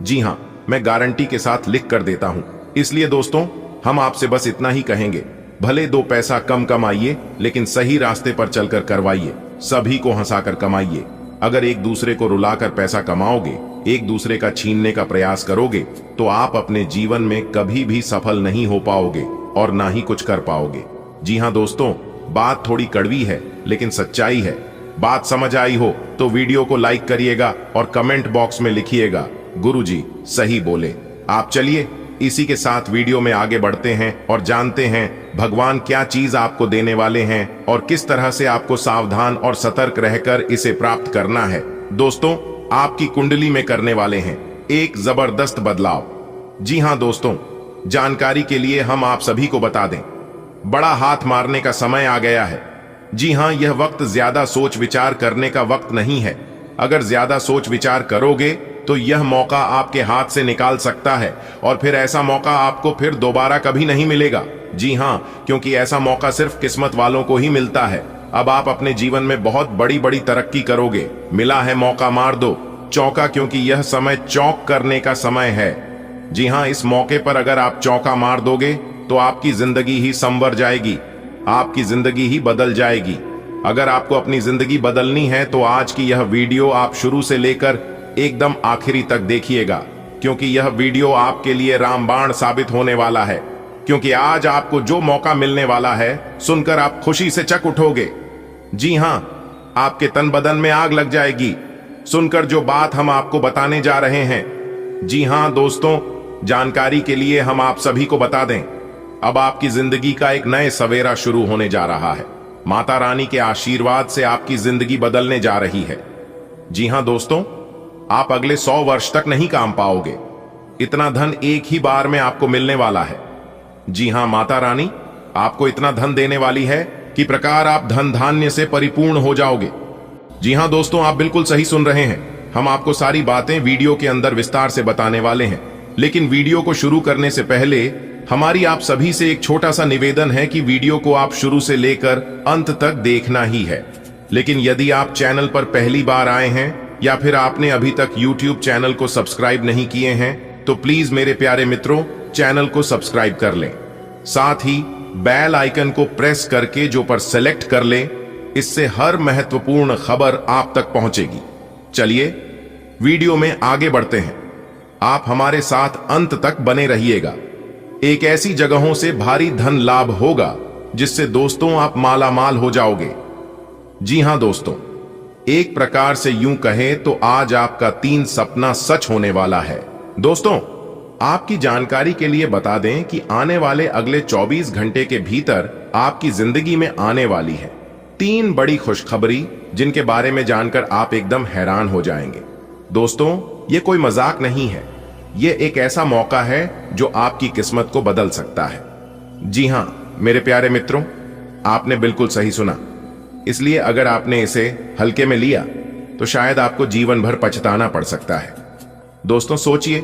Speaker 1: जी हाँ, मैं गारंटी के साथ लिख कर देता हूं। इसलिए दोस्तों, हम आपसे बस इतना ही कहेंगे, भले 2 पैसा कम कमाइए, लेकिन सही रास्ते पर चलकर करवाइए, सभी को हंसाकर कमाइए। अगर एक दूसरे को रुलाकर पैसा कमाओगे, एक दूसरे का छीनने का प्रयास करोगे, तो आप अपने जीवन में कभी भी सफल नहीं हो पाओगे और ना ही कुछ कर पाओगे। जी हाँ दोस्तों, बात थोड़ी कड़वी है लेकिन सच्चाई है। बात समझ आई हो तो वीडियो को लाइक करिएगा और कमेंट बॉक्स में लिखिएगा गुरुजी सही बोले। आप चलिए इसी के साथ वीडियो में आगे बढ़ते हैं और जानते हैं भगवान क्या चीज आपको देने वाले हैं और किस तरह से आपको सावधान और सतर्क रहकर इसे प्राप्त करना है। दोस्तों, आपकी कुंडली में करने वाले हैं एक जबरदस्त बदलाव। जी हां दोस्तों, जानकारी के लिए हम आप सभी को बता दें, बड़ा हाथ मारने का समय आ गया है। जी हां, यह वक्त ज्यादा सोच विचार करने का वक्त नहीं है। अगर ज्यादा सोच विचार करोगे तो यह मौका आपके हाथ से निकाल सकता है और फिर ऐसा मौका आपको फिर दोबारा कभी नहीं मिलेगा। जी हां, क्योंकि ऐसा मौका सिर्फ किस्मत वालों को ही मिलता है। अब आप अपने जीवन में बहुत बड़ी बड़ी तरक्की करोगे। मिला है मौका, मार दो चौका, क्योंकि यह समय चौक करने का समय है। जी हां, इस मौके पर अगर आप चौका मार दोगे तो आपकी जिंदगी ही संवर जाएगी, आपकी जिंदगी ही बदल जाएगी। अगर आपको अपनी जिंदगी बदलनी है तो आज की यह वीडियो आप शुरू से लेकर एकदम आखिरी तक देखिएगा, क्योंकि यह वीडियो आपके लिए रामबाण साबित होने वाला है। क्योंकि आज आपको जो मौका मिलने वाला है, सुनकर आप खुशी से चक उठोगे। जी हां, आपके तन बदन में आग लग जाएगी सुनकर जो बात हम आपको बताने जा रहे हैं। जी हां दोस्तों, जानकारी के लिए हम आप सभी को बता दें, अब आपकी जिंदगी का एक नए सवेरा शुरू होने जा रहा है। माता रानी के आशीर्वाद से आपकी जिंदगी बदलने जा रही है। जी हां दोस्तों, आप अगले 100 वर्ष तक नहीं काम पाओगे, इतना धन एक ही बार में आपको मिलने वाला है। जी हां, माता रानी आपको इतना धन देने वाली है कि प्रकार आप धन धान्य से परिपूर्ण हो जाओगे। जी हां दोस्तों, आप बिल्कुल सही सुन रहे हैं। हम आपको सारी बातें वीडियो के अंदर विस्तार से बताने वाले हैं, लेकिन वीडियो को शुरू करने से पहले हमारी आप सभी से एक छोटा सा निवेदन है कि वीडियो को आप शुरू से लेकर अंत तक देखना ही है। लेकिन यदि आप चैनल पर पहली बार आए हैं या फिर आपने अभी तक YouTube चैनल को सब्सक्राइब नहीं किए हैं, तो प्लीज मेरे प्यारे मित्रों, चैनल को सब्सक्राइब कर लें। साथ ही बेल आइकन को प्रेस करके जो पर सेलेक्ट कर लें, इससे हर महत्वपूर्ण खबर आप तक पहुंचेगी। चलिए वीडियो में आगे बढ़ते हैं। आप हमारे साथ अंत तक बने रहिएगा। एक ऐसी जगहों से भारी धन लाभ होगा जिससे दोस्तों आप माला माल हो जाओगे। जी हां दोस्तों, एक प्रकार से यूं कहें तो आज आपका 3 सपना सच होने वाला है। दोस्तों, आपकी जानकारी के लिए बता दें कि आने वाले अगले 24 घंटे के भीतर आपकी जिंदगी में आने वाली है 3 बड़ी खुशखबरी, जिनके बारे में जानकर आप एकदम हैरान हो जाएंगे। दोस्तों, ये कोई मजाक नहीं है, ये एक ऐसा मौका है जो आपकी किस्मत को बदल सकता है। जी हां मेरे प्यारे मित्रों, आपने बिल्कुल सही सुना। इसलिए अगर आपने इसे हल्के में लिया तो शायद आपको जीवन भर पछताना पड़ सकता है। दोस्तों सोचिए,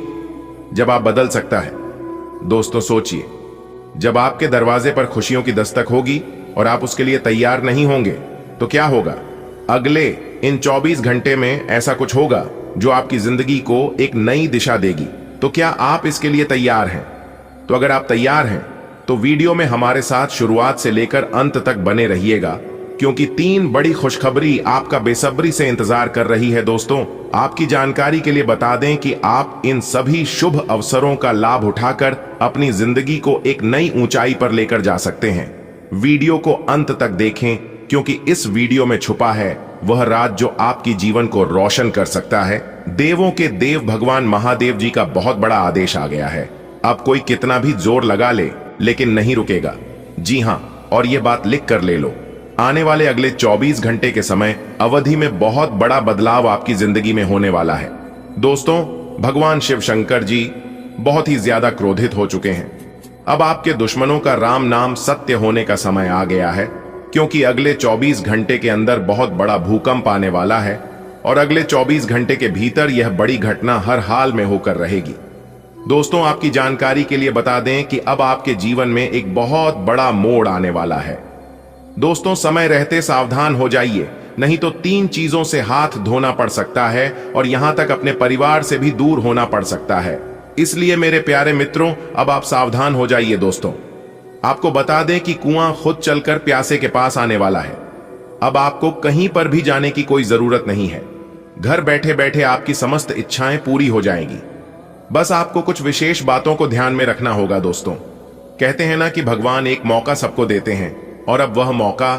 Speaker 1: जब आप बदल सकता है। दोस्तों सोचिए, जब आपके दरवाजे पर खुशियों की दस्तक होगी और आप उसके लिए तैयार नहीं होंगे तो क्या होगा? अगले इन 24 घंटे में ऐसा कुछ होगा जो आपकी जिंदगी को एक नई दिशा देगी। तो क्या आप इसके लिए तैयार हैं? तो अगर आप तैयार हैं तो वीडियो में हमारे साथ शुरुआत से लेकर अंत तक बने रहिएगा, क्योंकि 3 बड़ी खुशखबरी आपका बेसब्री से इंतजार कर रही है। दोस्तों, आपकी जानकारी के लिए बता दें कि आप इन सभी शुभ अवसरों का लाभ उठाकर अपनी जिंदगी को एक नई ऊंचाई पर लेकर जा सकते हैं। वीडियो को अंत तक देखें, क्योंकि इस वीडियो में छुपा है वह राज जो आपकी जीवन को रोशन कर सकता है। देवों के देव भगवान महादेव जी का बहुत बड़ा आदेश आ गया है। अब कोई कितना भी जोर लगा ले, लेकिन नहीं रुकेगा। जी हां, और यह बात लिख कर ले लो, आने वाले अगले 24 घंटे के समय अवधि में बहुत बड़ा बदलाव आपकी जिंदगी में होने वाला है। दोस्तों, भगवान शिव शंकर जी बहुत ही ज्यादा क्रोधित हो चुके हैं। अब आपके दुश्मनों का राम नाम सत्य होने का समय आ गया है, क्योंकि अगले 24 घंटे के अंदर बहुत बड़ा भूकंप आने वाला है और अगले 24 घंटे के भीतर यह बड़ी घटना हर हाल में होकर रहेगी। दोस्तों, आपकी जानकारी के लिए बता दें कि अब आपके जीवन में एक बहुत बड़ा मोड़ आने वाला है। दोस्तों, समय रहते सावधान हो जाइए, नहीं तो 3 चीजों से हाथ धोना पड़ सकता है और यहां तक अपने परिवार से भी दूर होना पड़ सकता है। इसलिए मेरे प्यारे मित्रों, अब आप सावधान हो जाइए। दोस्तों, आपको बता दें कि कुआं खुद चलकर प्यासे के पास आने वाला है। अब आपको कहीं पर भी जाने की कोई जरूरत नहीं है। घर बैठे बैठे आपकी समस्त इच्छाएं पूरी हो जाएंगी। बस आपको कुछ विशेष बातों को ध्यान में रखना होगा। दोस्तों, कहते हैं ना कि भगवान एक मौका सबको देते हैं, और अब वह मौका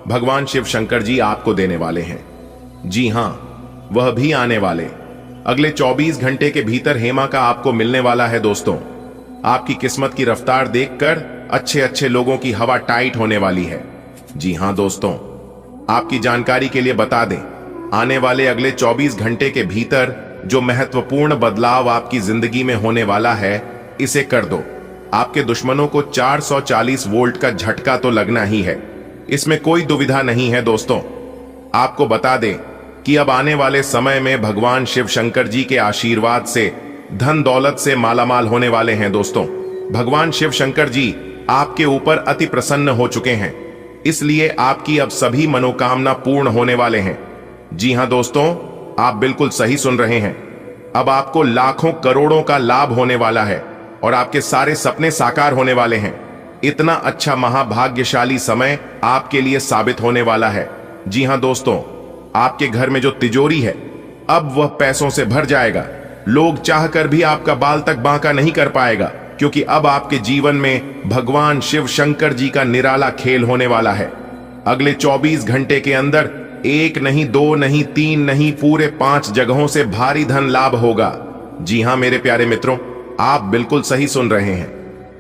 Speaker 1: भगवान शिव शंकर जी आपको देने वाले हैं। जी हां, वह भी आने वाले अगले 24 घंटे के भीतर हेमा का आपको मिलने वाला है। दोस्तों, आपकी किस्मत की रफ्तार देखकर अच्छे अच्छे लोगों की हवा टाइट होने वाली है। जी हां दोस्तों, आपकी जानकारी के लिए बता दें, आने वाले अगले 24 घंटे के भीतर जो महत्वपूर्ण बदलाव आपकी जिंदगी में होने वाला है, इसे कर दो। आपके दुश्मनों को 440 वोल्ट का झटका तो लगना ही है, इसमें कोई दुविधा नहीं है। दोस्तों, आपको बता दें कि अब आने वाले समय में भगवान शिव शंकर जी के आशीर्वाद से धन दौलत से मालामाल होने वाले हैं। दोस्तों, भगवान शिव शंकर जी आपके ऊपर अति प्रसन्न हो चुके हैं, इसलिए आपकी अब सभी मनोकामना पूर्ण होने वाले हैं। जी हां दोस्तों, आप बिल्कुल सही सुन रहे हैं। अब आपको लाखों करोड़ों का लाभ होने वाला है और आपके सारे सपने साकार होने वाले हैं। इतना अच्छा महाभाग्यशाली समय आपके लिए साबित होने वाला है। जी हां दोस्तों, आपके घर में जो तिजोरी है, अब वह पैसों से भर जाएगा। लोग चाहकर भी आपका बाल तक बांका नहीं कर पाएगा, क्योंकि अब आपके जीवन में भगवान शिव शंकर जी का निराला खेल होने वाला है। अगले 24 घंटे के अंदर 1 नहीं, 2 नहीं, 3 नहीं, पूरे 5 जगहों से भारी धन लाभ होगा। जी हां मेरे प्यारे मित्रों, आप बिल्कुल सही सुन रहे हैं।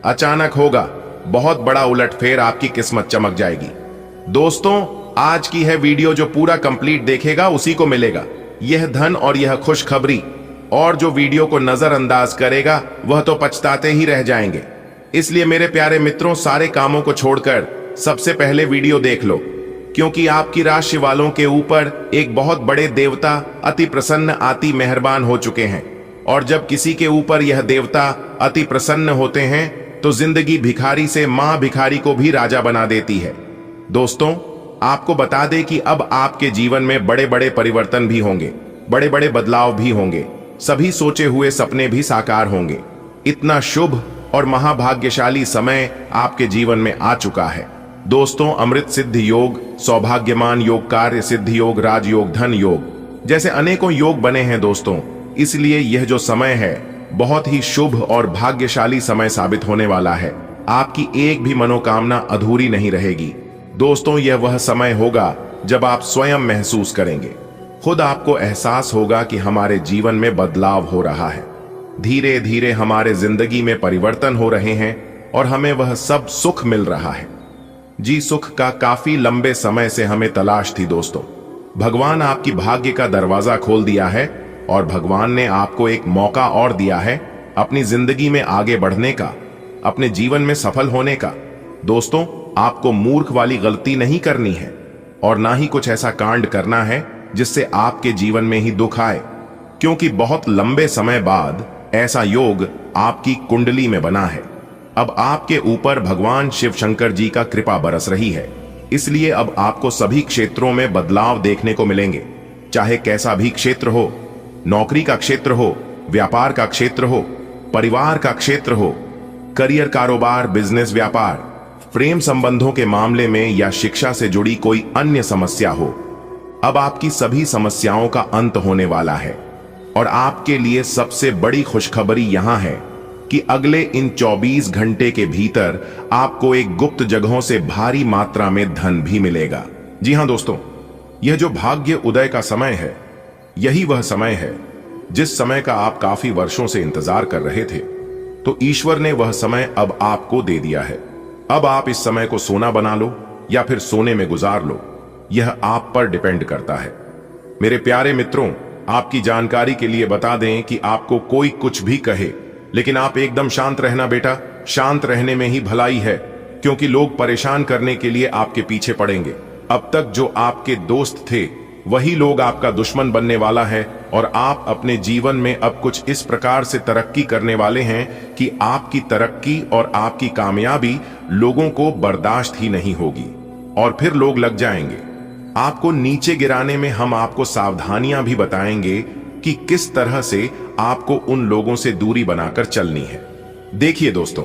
Speaker 1: अचानक होगा, बहुत बड़ा उलटफेर, आपकी किस्मत चमक जाएगी। दोस्तों, आज की है वीडियो जो पूरा कंप्लीट देखेगा उसी को मिलेगा यह धन और यह खुशखबरी, और जो वीडियो को नजरअंदाज करेगा वह तो पछताते ही रह जाएंगे। इसलिए मेरे प्यारे मित्रों, सारे कामों को छोड़कर सबसे पहले वीडियो देख लो, क्योंकि आपकी राशि वालों के ऊपर एक बहुत बड़े देवता अति प्रसन्न, अति मेहरबान हो चुके हैं। और जब किसी के ऊपर यह देवता अति प्रसन्न होते हैं तो जिंदगी भिखारी से मां भिखारी को भी राजा बना देती है। दोस्तों, आपको बता दें कि अब आपके जीवन में बड़े बड़े परिवर्तन भी होंगे, बड़े बड़े बदलाव भी होंगे, सभी सोचे हुए सपने भी साकार होंगे। इतना शुभ और महाभाग्यशाली समय आपके जीवन में आ चुका है। दोस्तों, अमृत सिद्ध योग, सौभाग्यमान योग, कार्य सिद्ध योग, राजयोग, धन योग जैसे अनेकों योग बने हैं। दोस्तों, इसलिए यह जो समय है बहुत ही शुभ और भाग्यशाली समय साबित होने वाला है। आपकी एक भी मनोकामना अधूरी नहीं रहेगी। दोस्तों, यह वह समय होगा जब आप स्वयं महसूस करेंगे, खुद आपको एहसास होगा कि हमारे जीवन में बदलाव हो रहा है। धीरे धीरे हमारे जिंदगी में परिवर्तन हो रहे हैं और हमें वह सब सुख मिल रहा है। जी, सुख का काफी लंबे समय से हमें तलाश थी। दोस्तों, भगवान आपकी भाग्य का दरवाजा खोल दिया है और भगवान ने आपको एक मौका और दिया है अपनी जिंदगी में आगे बढ़ने का, अपने जीवन में सफल होने का। दोस्तों, आपको मूर्ख वाली गलती नहीं करनी है और ना ही कुछ ऐसा कांड करना है जिससे आपके जीवन में ही दुख आए, क्योंकि बहुत लंबे समय बाद ऐसा योग आपकी कुंडली में बना है। अब आपके ऊपर भगवान शिव शंकर जी का कृपा बरस रही है, इसलिए अब आपको सभी क्षेत्रों में बदलाव देखने को मिलेंगे। चाहे कैसा भी क्षेत्र हो, नौकरी का क्षेत्र हो, व्यापार का क्षेत्र हो, परिवार का क्षेत्र हो, करियर, कारोबार, बिजनेस, व्यापार, प्रेम संबंधों के मामले में या शिक्षा से जुड़ी कोई अन्य समस्या हो, अब आपकी सभी समस्याओं का अंत होने वाला है। और आपके लिए सबसे बड़ी खुशखबरी यहां है कि अगले इन 24 घंटे के भीतर आपको एक गुप्त जगहों से भारी मात्रा में धन भी मिलेगा। जी हां दोस्तों, यह जो भाग्य उदय का समय है, यही वह समय है जिस समय का आप काफी वर्षों से इंतजार कर रहे थे। तो ईश्वर ने वह समय अब आपको दे दिया है। अब आप इस समय को सोना बना लो या फिर सोने में गुजार लो, यह आप पर डिपेंड करता है। मेरे प्यारे मित्रों, आपकी जानकारी के लिए बता दें कि आपको कोई कुछ भी कहे, लेकिन आप एकदम शांत रहना बेटा, शांत रहने में ही भलाई है, क्योंकि लोग परेशान करने के लिए आपके पीछे पड़ेंगे। अब तक जो आपके दोस्त थे वही लोग आपका दुश्मन बनने वाला है, और आप अपने जीवन में अब कुछ इस प्रकार से तरक्की करने वाले हैं कि आपकी तरक्की और आपकी कामयाबी लोगों को बर्दाश्त ही नहीं होगी, और फिर लोग लग जाएंगे आपको नीचे गिराने में। हम आपको सावधानियां भी बताएंगे कि किस तरह से आपको उन लोगों से दूरी बनाकर चलनी है। देखिए दोस्तों,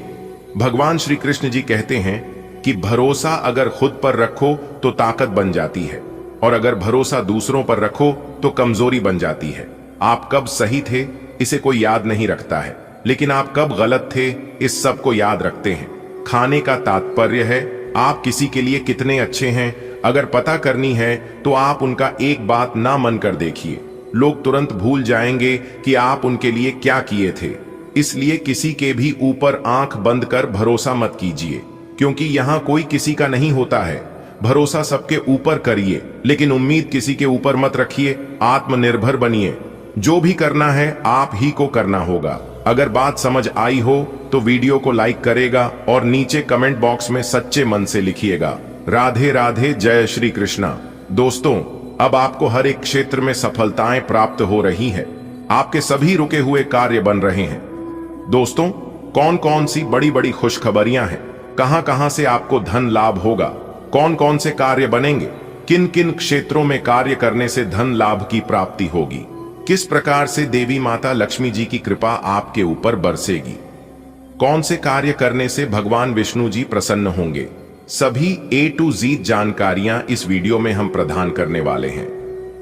Speaker 1: भगवान श्री कृष्ण जी कहते हैं कि भरोसा अगर खुद पर रखो तो ताकत बन जाती है, और अगर भरोसा दूसरों पर रखो तो कमजोरी बन जाती है। आप कब सही थे इसे कोई याद नहीं रखता है, लेकिन आप कब गलत थे इस सब को याद रखते हैं। खाने का तात्पर्य है आप किसी के लिए कितने अच्छे हैं। अगर पता करनी है तो आप उनका एक बात ना मन कर देखिए, लोग तुरंत भूल जाएंगे कि आप उनके लिए क्या किए थे। इसलिए किसी के भी ऊपर आंख बंद कर भरोसा मत कीजिए, क्योंकि यहां कोई किसी का नहीं होता है। भरोसा सबके ऊपर करिए, लेकिन उम्मीद किसी के ऊपर मत रखिए। आत्मनिर्भर बनिए, जो भी करना है आप ही को करना होगा। अगर बात समझ आई हो तो वीडियो को लाइक करेगा और नीचे कमेंट बॉक्स में सच्चे मन से लिखिएगा राधे राधे, जय श्री कृष्णा। दोस्तों, अब आपको हर एक क्षेत्र में सफलताएं प्राप्त हो रही हैं। आपके सभी रुके हुए कार्य बन रहे हैं। दोस्तों, कौन कौन सी बड़ी बड़ी खुशखबरियां हैं, कहां कहां से आपको धन लाभ होगा, कौन कौन से कार्य बनेंगे, किन किन क्षेत्रों में कार्य करने से धन लाभ की प्राप्ति होगी, किस प्रकार से देवी माता लक्ष्मी जी की कृपा आपके ऊपर बरसेगी, कौन से कार्य करने से भगवान विष्णु जी प्रसन्न होंगे, सभी A to Z जानकारियां इस वीडियो में हम प्रदान करने वाले हैं।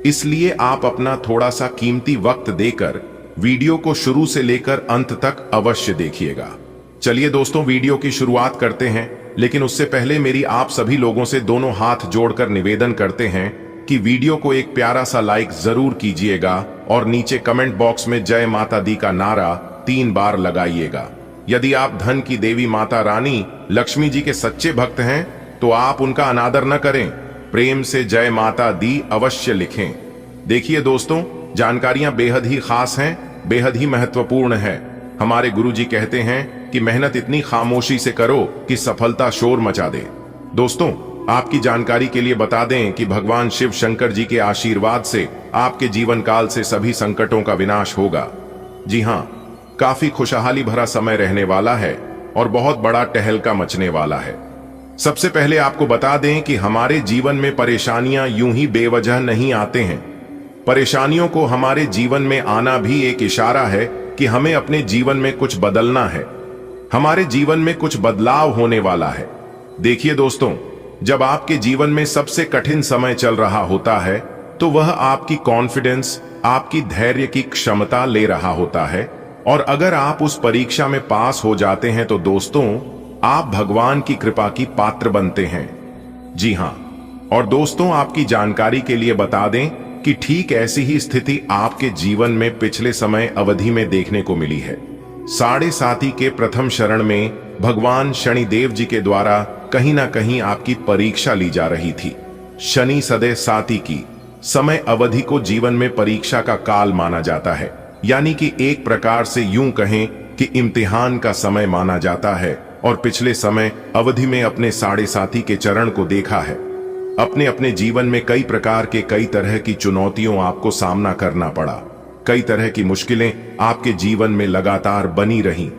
Speaker 1: इसलिए आप अपना थोड़ा सा कीमती वक्त देकर वीडियो को शुरू से लेकर अंत तक अवश्य देखिएगा। चलिए दोस्तों, वीडियो की शुरुआत करते हैं, लेकिन उससे पहले मेरी आप सभी लोगों से दोनों हाथ जोड़कर निवेदन करते हैं कि वीडियो को एक प्यारा सा लाइक जरूर कीजिएगा और नीचे कमेंट बॉक्स में जय माता दी का नारा 3 बार लगाइएगा। यदि आप धन की देवी माता रानी लक्ष्मी जी के सच्चे भक्त हैं तो आप उनका अनादर न करें, प्रेम से जय माता दी अवश्य लिखें। देखिए दोस्तों, जानकारियां बेहद ही खास हैं, बेहद ही महत्वपूर्ण है। हमारे गुरुजी कहते हैं कि मेहनत इतनी खामोशी से करो कि सफलता शोर मचा दे। दोस्तों, आपकी जानकारी के लिए बता दें कि भगवान शिव शंकर जी के आशीर्वाद से आपके जीवन काल से सभी संकटों का विनाश होगा। जी हाँ, काफी खुशहाली भरा समय रहने वाला है और बहुत बड़ा टहलका मचने वाला है। सबसे पहले आपको बता दें कि हमारे जीवन में परेशानियां यूं ही बेवजह नहीं आते हैं। परेशानियों को हमारे जीवन में आना भी एक इशारा है कि हमें अपने जीवन में कुछ बदलना है, हमारे जीवन में कुछ बदलाव होने वाला है। देखिए दोस्तों, जब आपके जीवन में सबसे कठिन समय चल रहा होता है तो वह आपकी कॉन्फिडेंस, आपकी धैर्य की क्षमता ले रहा होता है, और अगर आप उस परीक्षा में पास हो जाते हैं तो दोस्तों आप भगवान की कृपा की पात्र बनते हैं। जी हां, और दोस्तों आपकी जानकारी के लिए बता दें कि ठीक ऐसी ही स्थिति आपके जीवन में पिछले समय अवधि में देखने को मिली है। साढ़े साथी के प्रथम शरण में भगवान शनिदेव जी के द्वारा कहीं ना कहीं आपकी परीक्षा ली जा रही थी। शनि सदैव साथी की समय अवधि को जीवन में परीक्षा का काल माना जाता है, यानी कि एक प्रकार से यूं कहें कि इम्तिहान का समय माना जाता है। और पिछले समय अवधि में अपने साढ़े साथी के चरण को देखा है। अपने अपने जीवन में कई प्रकार के कई तरह की चुनौतियों आपको सामना करना पड़ा, कई तरह की मुश्किलें आपके जीवन में लगातार बनी रहीं।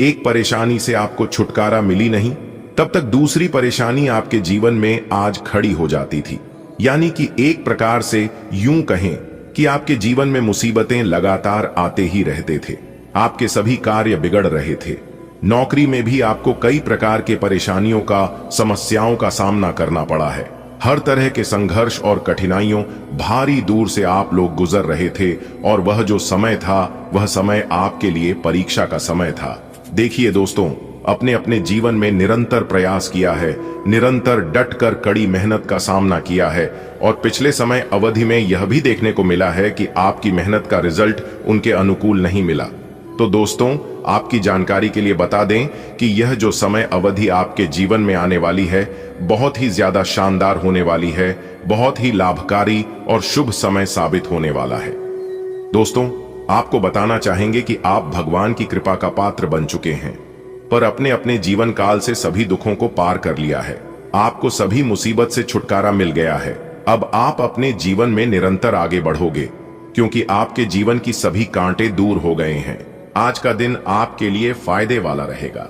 Speaker 1: एक परेशानी से आपको छुटकारा मिली नहीं, तब तक दूसरी परेशानी आपके जीवन में आज खड़ी हो जाती थी। यानी कि एक प्रकार से यूं कहें कि आपके जीवन में मुसीबतें लगातार आते ही रहते थे। आपके सभी कार्य बिगड़ रहे थे। नौकरी में भी आपको कई प्रकार के परेशानियों का, समस्याओं का सामना करना पड़ा है। हर तरह के संघर्ष और कठिनाइयों भारी दूर से आप लोग गुजर रहे थे, और वह जो समय था वह समय आपके लिए परीक्षा का समय था। देखिए दोस्तों, अपने अपने जीवन में निरंतर प्रयास किया है, निरंतर डटकर कड़ी मेहनत का सामना किया है, और पिछले समय अवधि में यह भी देखने को मिला है कि आपकी मेहनत का रिजल्ट उनके अनुकूल नहीं मिला। तो दोस्तों, आपकी जानकारी के लिए बता दें कि यह जो समय अवधि आपके जीवन में आने वाली है बहुत ही ज्यादा शानदार होने वाली है, बहुत ही लाभकारी और शुभ समय साबित होने वाला है। दोस्तों, आपको बताना चाहेंगे कि आप भगवान की कृपा का पात्र बन चुके हैं। पर अपने अपने जीवन काल से सभी दुखों को पार कर लिया है। आपको सभी मुसीबत से छुटकारा मिल गया है। अब आप अपने जीवन में निरंतर आगे बढ़ोगे, क्योंकि आपके जीवन की सभी कांटे दूर हो गए हैं। आज का दिन आपके लिए फायदे वाला रहेगा।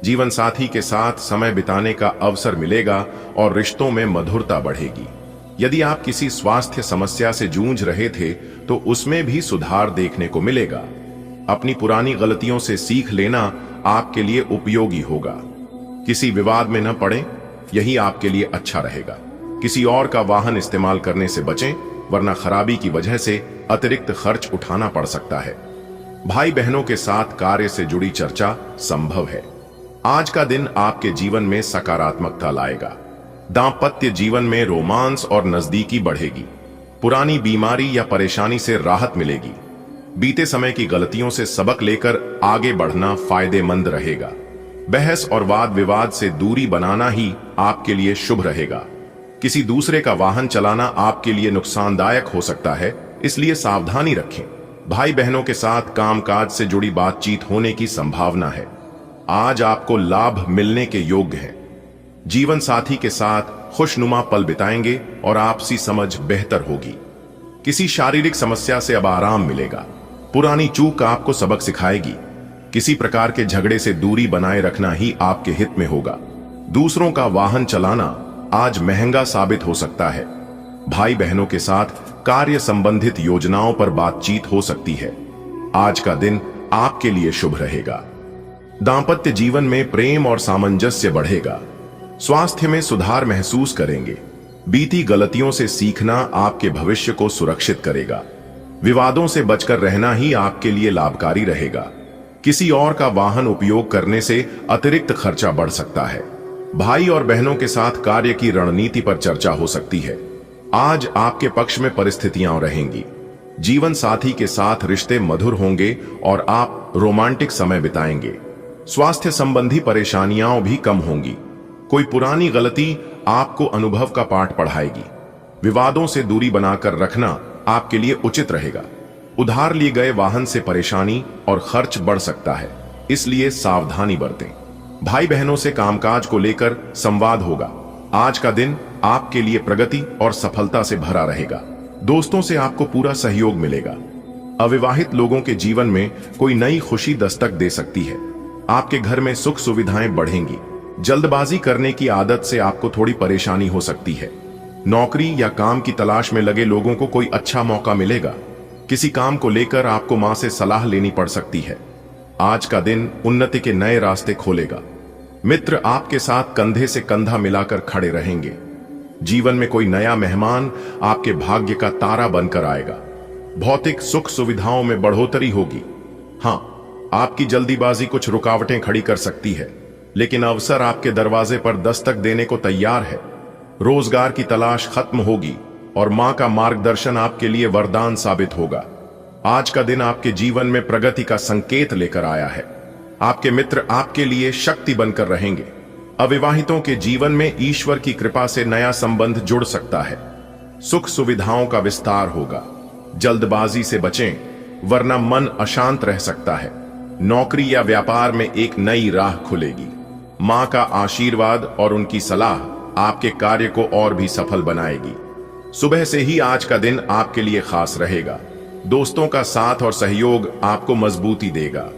Speaker 1: जीवन साथी के साथ समय बिताने का अवसर मिलेगा और रिश्तों में मधुरता बढ़ेगी। यदि आप किसी स्वास्थ्य समस्या से जूझ रहे थे तो उसमें भी सुधार देखने को मिलेगा। अपनी पुरानी गलतियों से सीख लेना आपके लिए उपयोगी होगा। किसी विवाद में न पड़ें, यही आपके लिए अच्छा रहेगा। किसी और का वाहन इस्तेमाल करने से बचें, वरना खराबी की वजह से अतिरिक्त खर्च उठाना पड़ सकता है। भाई बहनों के साथ कार्य से जुड़ी चर्चा संभव है। आज का दिन आपके जीवन में सकारात्मकता लाएगा। दांपत्य जीवन में रोमांस और नजदीकी बढ़ेगी। पुरानी बीमारी या परेशानी से राहत मिलेगी। बीते समय की गलतियों से सबक लेकर आगे बढ़ना फायदेमंद रहेगा। बहस और वाद विवाद से दूरी बनाना ही आपके लिए शुभ रहेगा। किसी दूसरे का वाहन चलाना आपके लिए नुकसानदायक हो सकता है, इसलिए सावधानी रखें। भाई बहनों के साथ कामकाज से जुड़ी बातचीत होने की संभावना है। आज आपको लाभ मिलने के योग्य हैं। जीवन साथी के साथ खुशनुमा पल बिताएंगे और आपसी समझ बेहतर होगी। किसी शारीरिक समस्या से अब आराम मिलेगा। पुरानी चूक आपको सबक सिखाएगी। किसी प्रकार के झगड़े से दूरी बनाए रखना ही आपके हित में होगा। दूसरों का वाहन चलाना आज महंगा साबित हो सकता है। भाई बहनों के साथ कार्य संबंधित योजनाओं पर बातचीत हो सकती है। आज का दिन आपके लिए शुभ रहेगा। दांपत्य जीवन में प्रेम और सामंजस्य बढ़ेगा। स्वास्थ्य में सुधार महसूस करेंगे। बीती गलतियों से सीखना आपके भविष्य को सुरक्षित करेगा। विवादों से बचकर रहना ही आपके लिए लाभकारी रहेगा। किसी और का वाहन उपयोग करने से अतिरिक्त खर्चा बढ़ सकता है। भाई और बहनों के साथ कार्य की रणनीति पर चर्चा हो सकती है। आज आपके पक्ष में परिस्थितियां रहेंगी। जीवन साथी के साथ रिश्ते मधुर होंगे और आप रोमांटिक समय बिताएंगे। स्वास्थ्य संबंधी परेशानियां भी कम होंगी। कोई पुरानी गलती आपको अनुभव का पाठ पढ़ाएगी। विवादों से दूरी बनाकर रखना आपके लिए उचित रहेगा। उधार लिए गए वाहन से परेशानी और खर्च बढ़ सकता है, इसलिए सावधानी बरतें। भाई बहनों से कामकाज को लेकर संवाद होगा। आज का दिन आपके लिए प्रगति और सफलता से भरा रहेगा। दोस्तों से आपको पूरा सहयोग मिलेगा। अविवाहित लोगों के जीवन में कोई नई खुशी दस्तक दे सकती है। आपके घर में सुख सुविधाएं बढ़ेंगी। जल्दबाजी करने की आदत से आपको थोड़ी परेशानी हो सकती है। नौकरी या काम की तलाश में लगे लोगों को कोई अच्छा मौका मिलेगा। किसी काम को लेकर आपको मां से सलाह लेनी पड़ सकती है। आज का दिन उन्नति के नए रास्ते खोलेगा। मित्र आपके साथ कंधे से कंधा मिलाकर खड़े रहेंगे। जीवन में कोई नया मेहमान आपके भाग्य का तारा बनकर आएगा। भौतिक सुख सुविधाओं में बढ़ोतरी होगी। हां, आपकी जल्दीबाजी कुछ रुकावटें खड़ी कर सकती है, लेकिन अवसर आपके दरवाजे पर दस्तक देने को तैयार है। रोजगार की तलाश खत्म होगी और मां का मार्गदर्शन आपके लिए वरदान साबित होगा। आज का दिन आपके जीवन में प्रगति का संकेत लेकर आया है। आपके मित्र आपके लिए शक्ति बनकर रहेंगे। अविवाहितों के जीवन में ईश्वर की कृपा से नया संबंध जुड़ सकता है। सुख सुविधाओं का विस्तार होगा। जल्दबाजी से बचें, वरना मन अशांत रह सकता है। नौकरी या व्यापार में एक नई राह खुलेगी। मां का आशीर्वाद और उनकी सलाह आपके कार्य को और भी सफल बनाएगी। सुबह से ही आज का दिन आपके लिए खास रहेगा। दोस्तों का साथ और सहयोग आपको मजबूती देगा।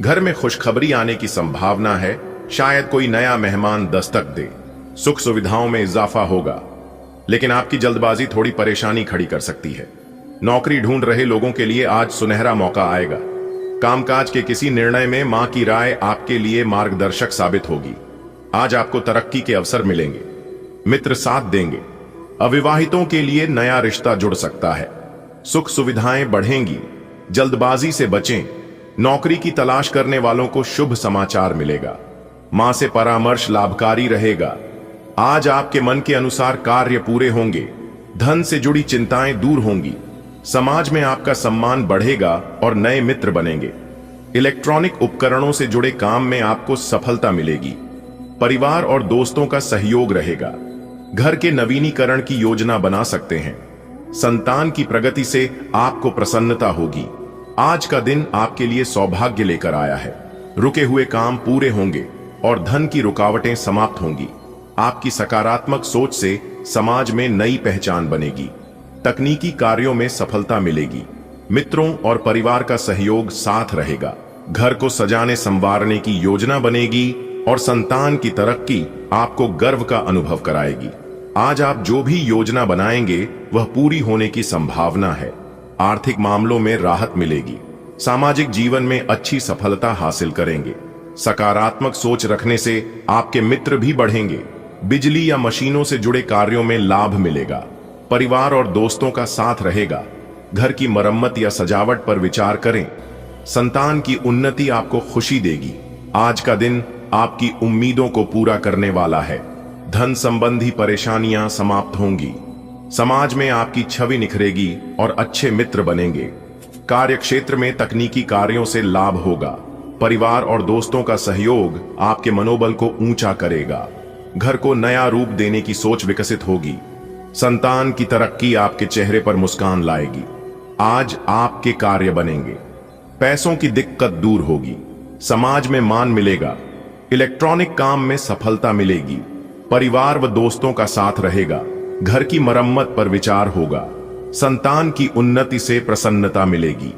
Speaker 1: घर में खुशखबरी आने की संभावना है। शायद कोई नया मेहमान दस्तक दे। सुख सुविधाओं में इजाफा होगा, लेकिन आपकी जल्दबाजी थोड़ी परेशानी खड़ी कर सकती है। नौकरी ढूंढ रहे लोगों के लिए आज सुनहरा मौका आएगा। कामकाज के किसी निर्णय में मां की राय आपके लिए मार्गदर्शक साबित होगी। आज आपको तरक्की के अवसर मिलेंगे। मित्र साथ देंगे। अविवाहितों के लिए नया रिश्ता जुड़ सकता है। सुख सुविधाएं बढ़ेंगी। जल्दबाजी से बचें। नौकरी की तलाश करने वालों को शुभ समाचार मिलेगा। मां से परामर्श लाभकारी रहेगा। आज आपके मन के अनुसार कार्य पूरे होंगे। धन से जुड़ी चिंताएं दूर होंगी। समाज में आपका सम्मान बढ़ेगा और नए मित्र बनेंगे। इलेक्ट्रॉनिक उपकरणों से जुड़े काम में आपको सफलता मिलेगी। परिवार और दोस्तों का सहयोग रहेगा। घर के नवीनीकरण की योजना बना सकते हैं। संतान की प्रगति से आपको प्रसन्नता होगी। आज का दिन आपके लिए सौभाग्य लेकर आया है। रुके हुए काम पूरे होंगे और धन की रुकावटें समाप्त होंगी। आपकी सकारात्मक सोच से समाज में नई पहचान बनेगी। तकनीकी कार्यों में सफलता मिलेगी। मित्रों और परिवार का सहयोग साथ रहेगा। घर को सजाने संवारने की योजना बनेगी और संतान की तरक्की आपको गर्व का अनुभव कराएगी। आज आप जो भी योजना बनाएंगे वह पूरी होने की संभावना है। आर्थिक मामलों में राहत मिलेगी। सामाजिक जीवन में अच्छी सफलता हासिल करेंगे। सकारात्मक सोच रखने से आपके मित्र भी बढ़ेंगे। बिजली या मशीनों से जुड़े कार्यों में लाभ मिलेगा। परिवार और दोस्तों का साथ रहेगा। घर की मरम्मत या सजावट पर विचार करें। संतान की उन्नति आपको खुशी देगी। आज का दिन आपकी उम्मीदों को पूरा करने वाला है। धन संबंधी परेशानियां समाप्त होंगी। समाज में आपकी छवि निखरेगी और अच्छे मित्र बनेंगे। कार्य क्षेत्र में तकनीकी कार्यों से लाभ होगा। परिवार और दोस्तों का सहयोग आपके मनोबल को ऊंचा करेगा। घर को नया रूप देने की सोच विकसित होगी। संतान की तरक्की आपके चेहरे पर मुस्कान लाएगी। आज आपके कार्य बनेंगे। पैसों की दिक्कत दूर होगी। समाज में मान मिलेगा। इलेक्ट्रॉनिक काम में सफलता मिलेगी। परिवार व दोस्तों का साथ रहेगा। घर की मरम्मत पर विचार होगा। संतान की उन्नति से प्रसन्नता मिलेगी।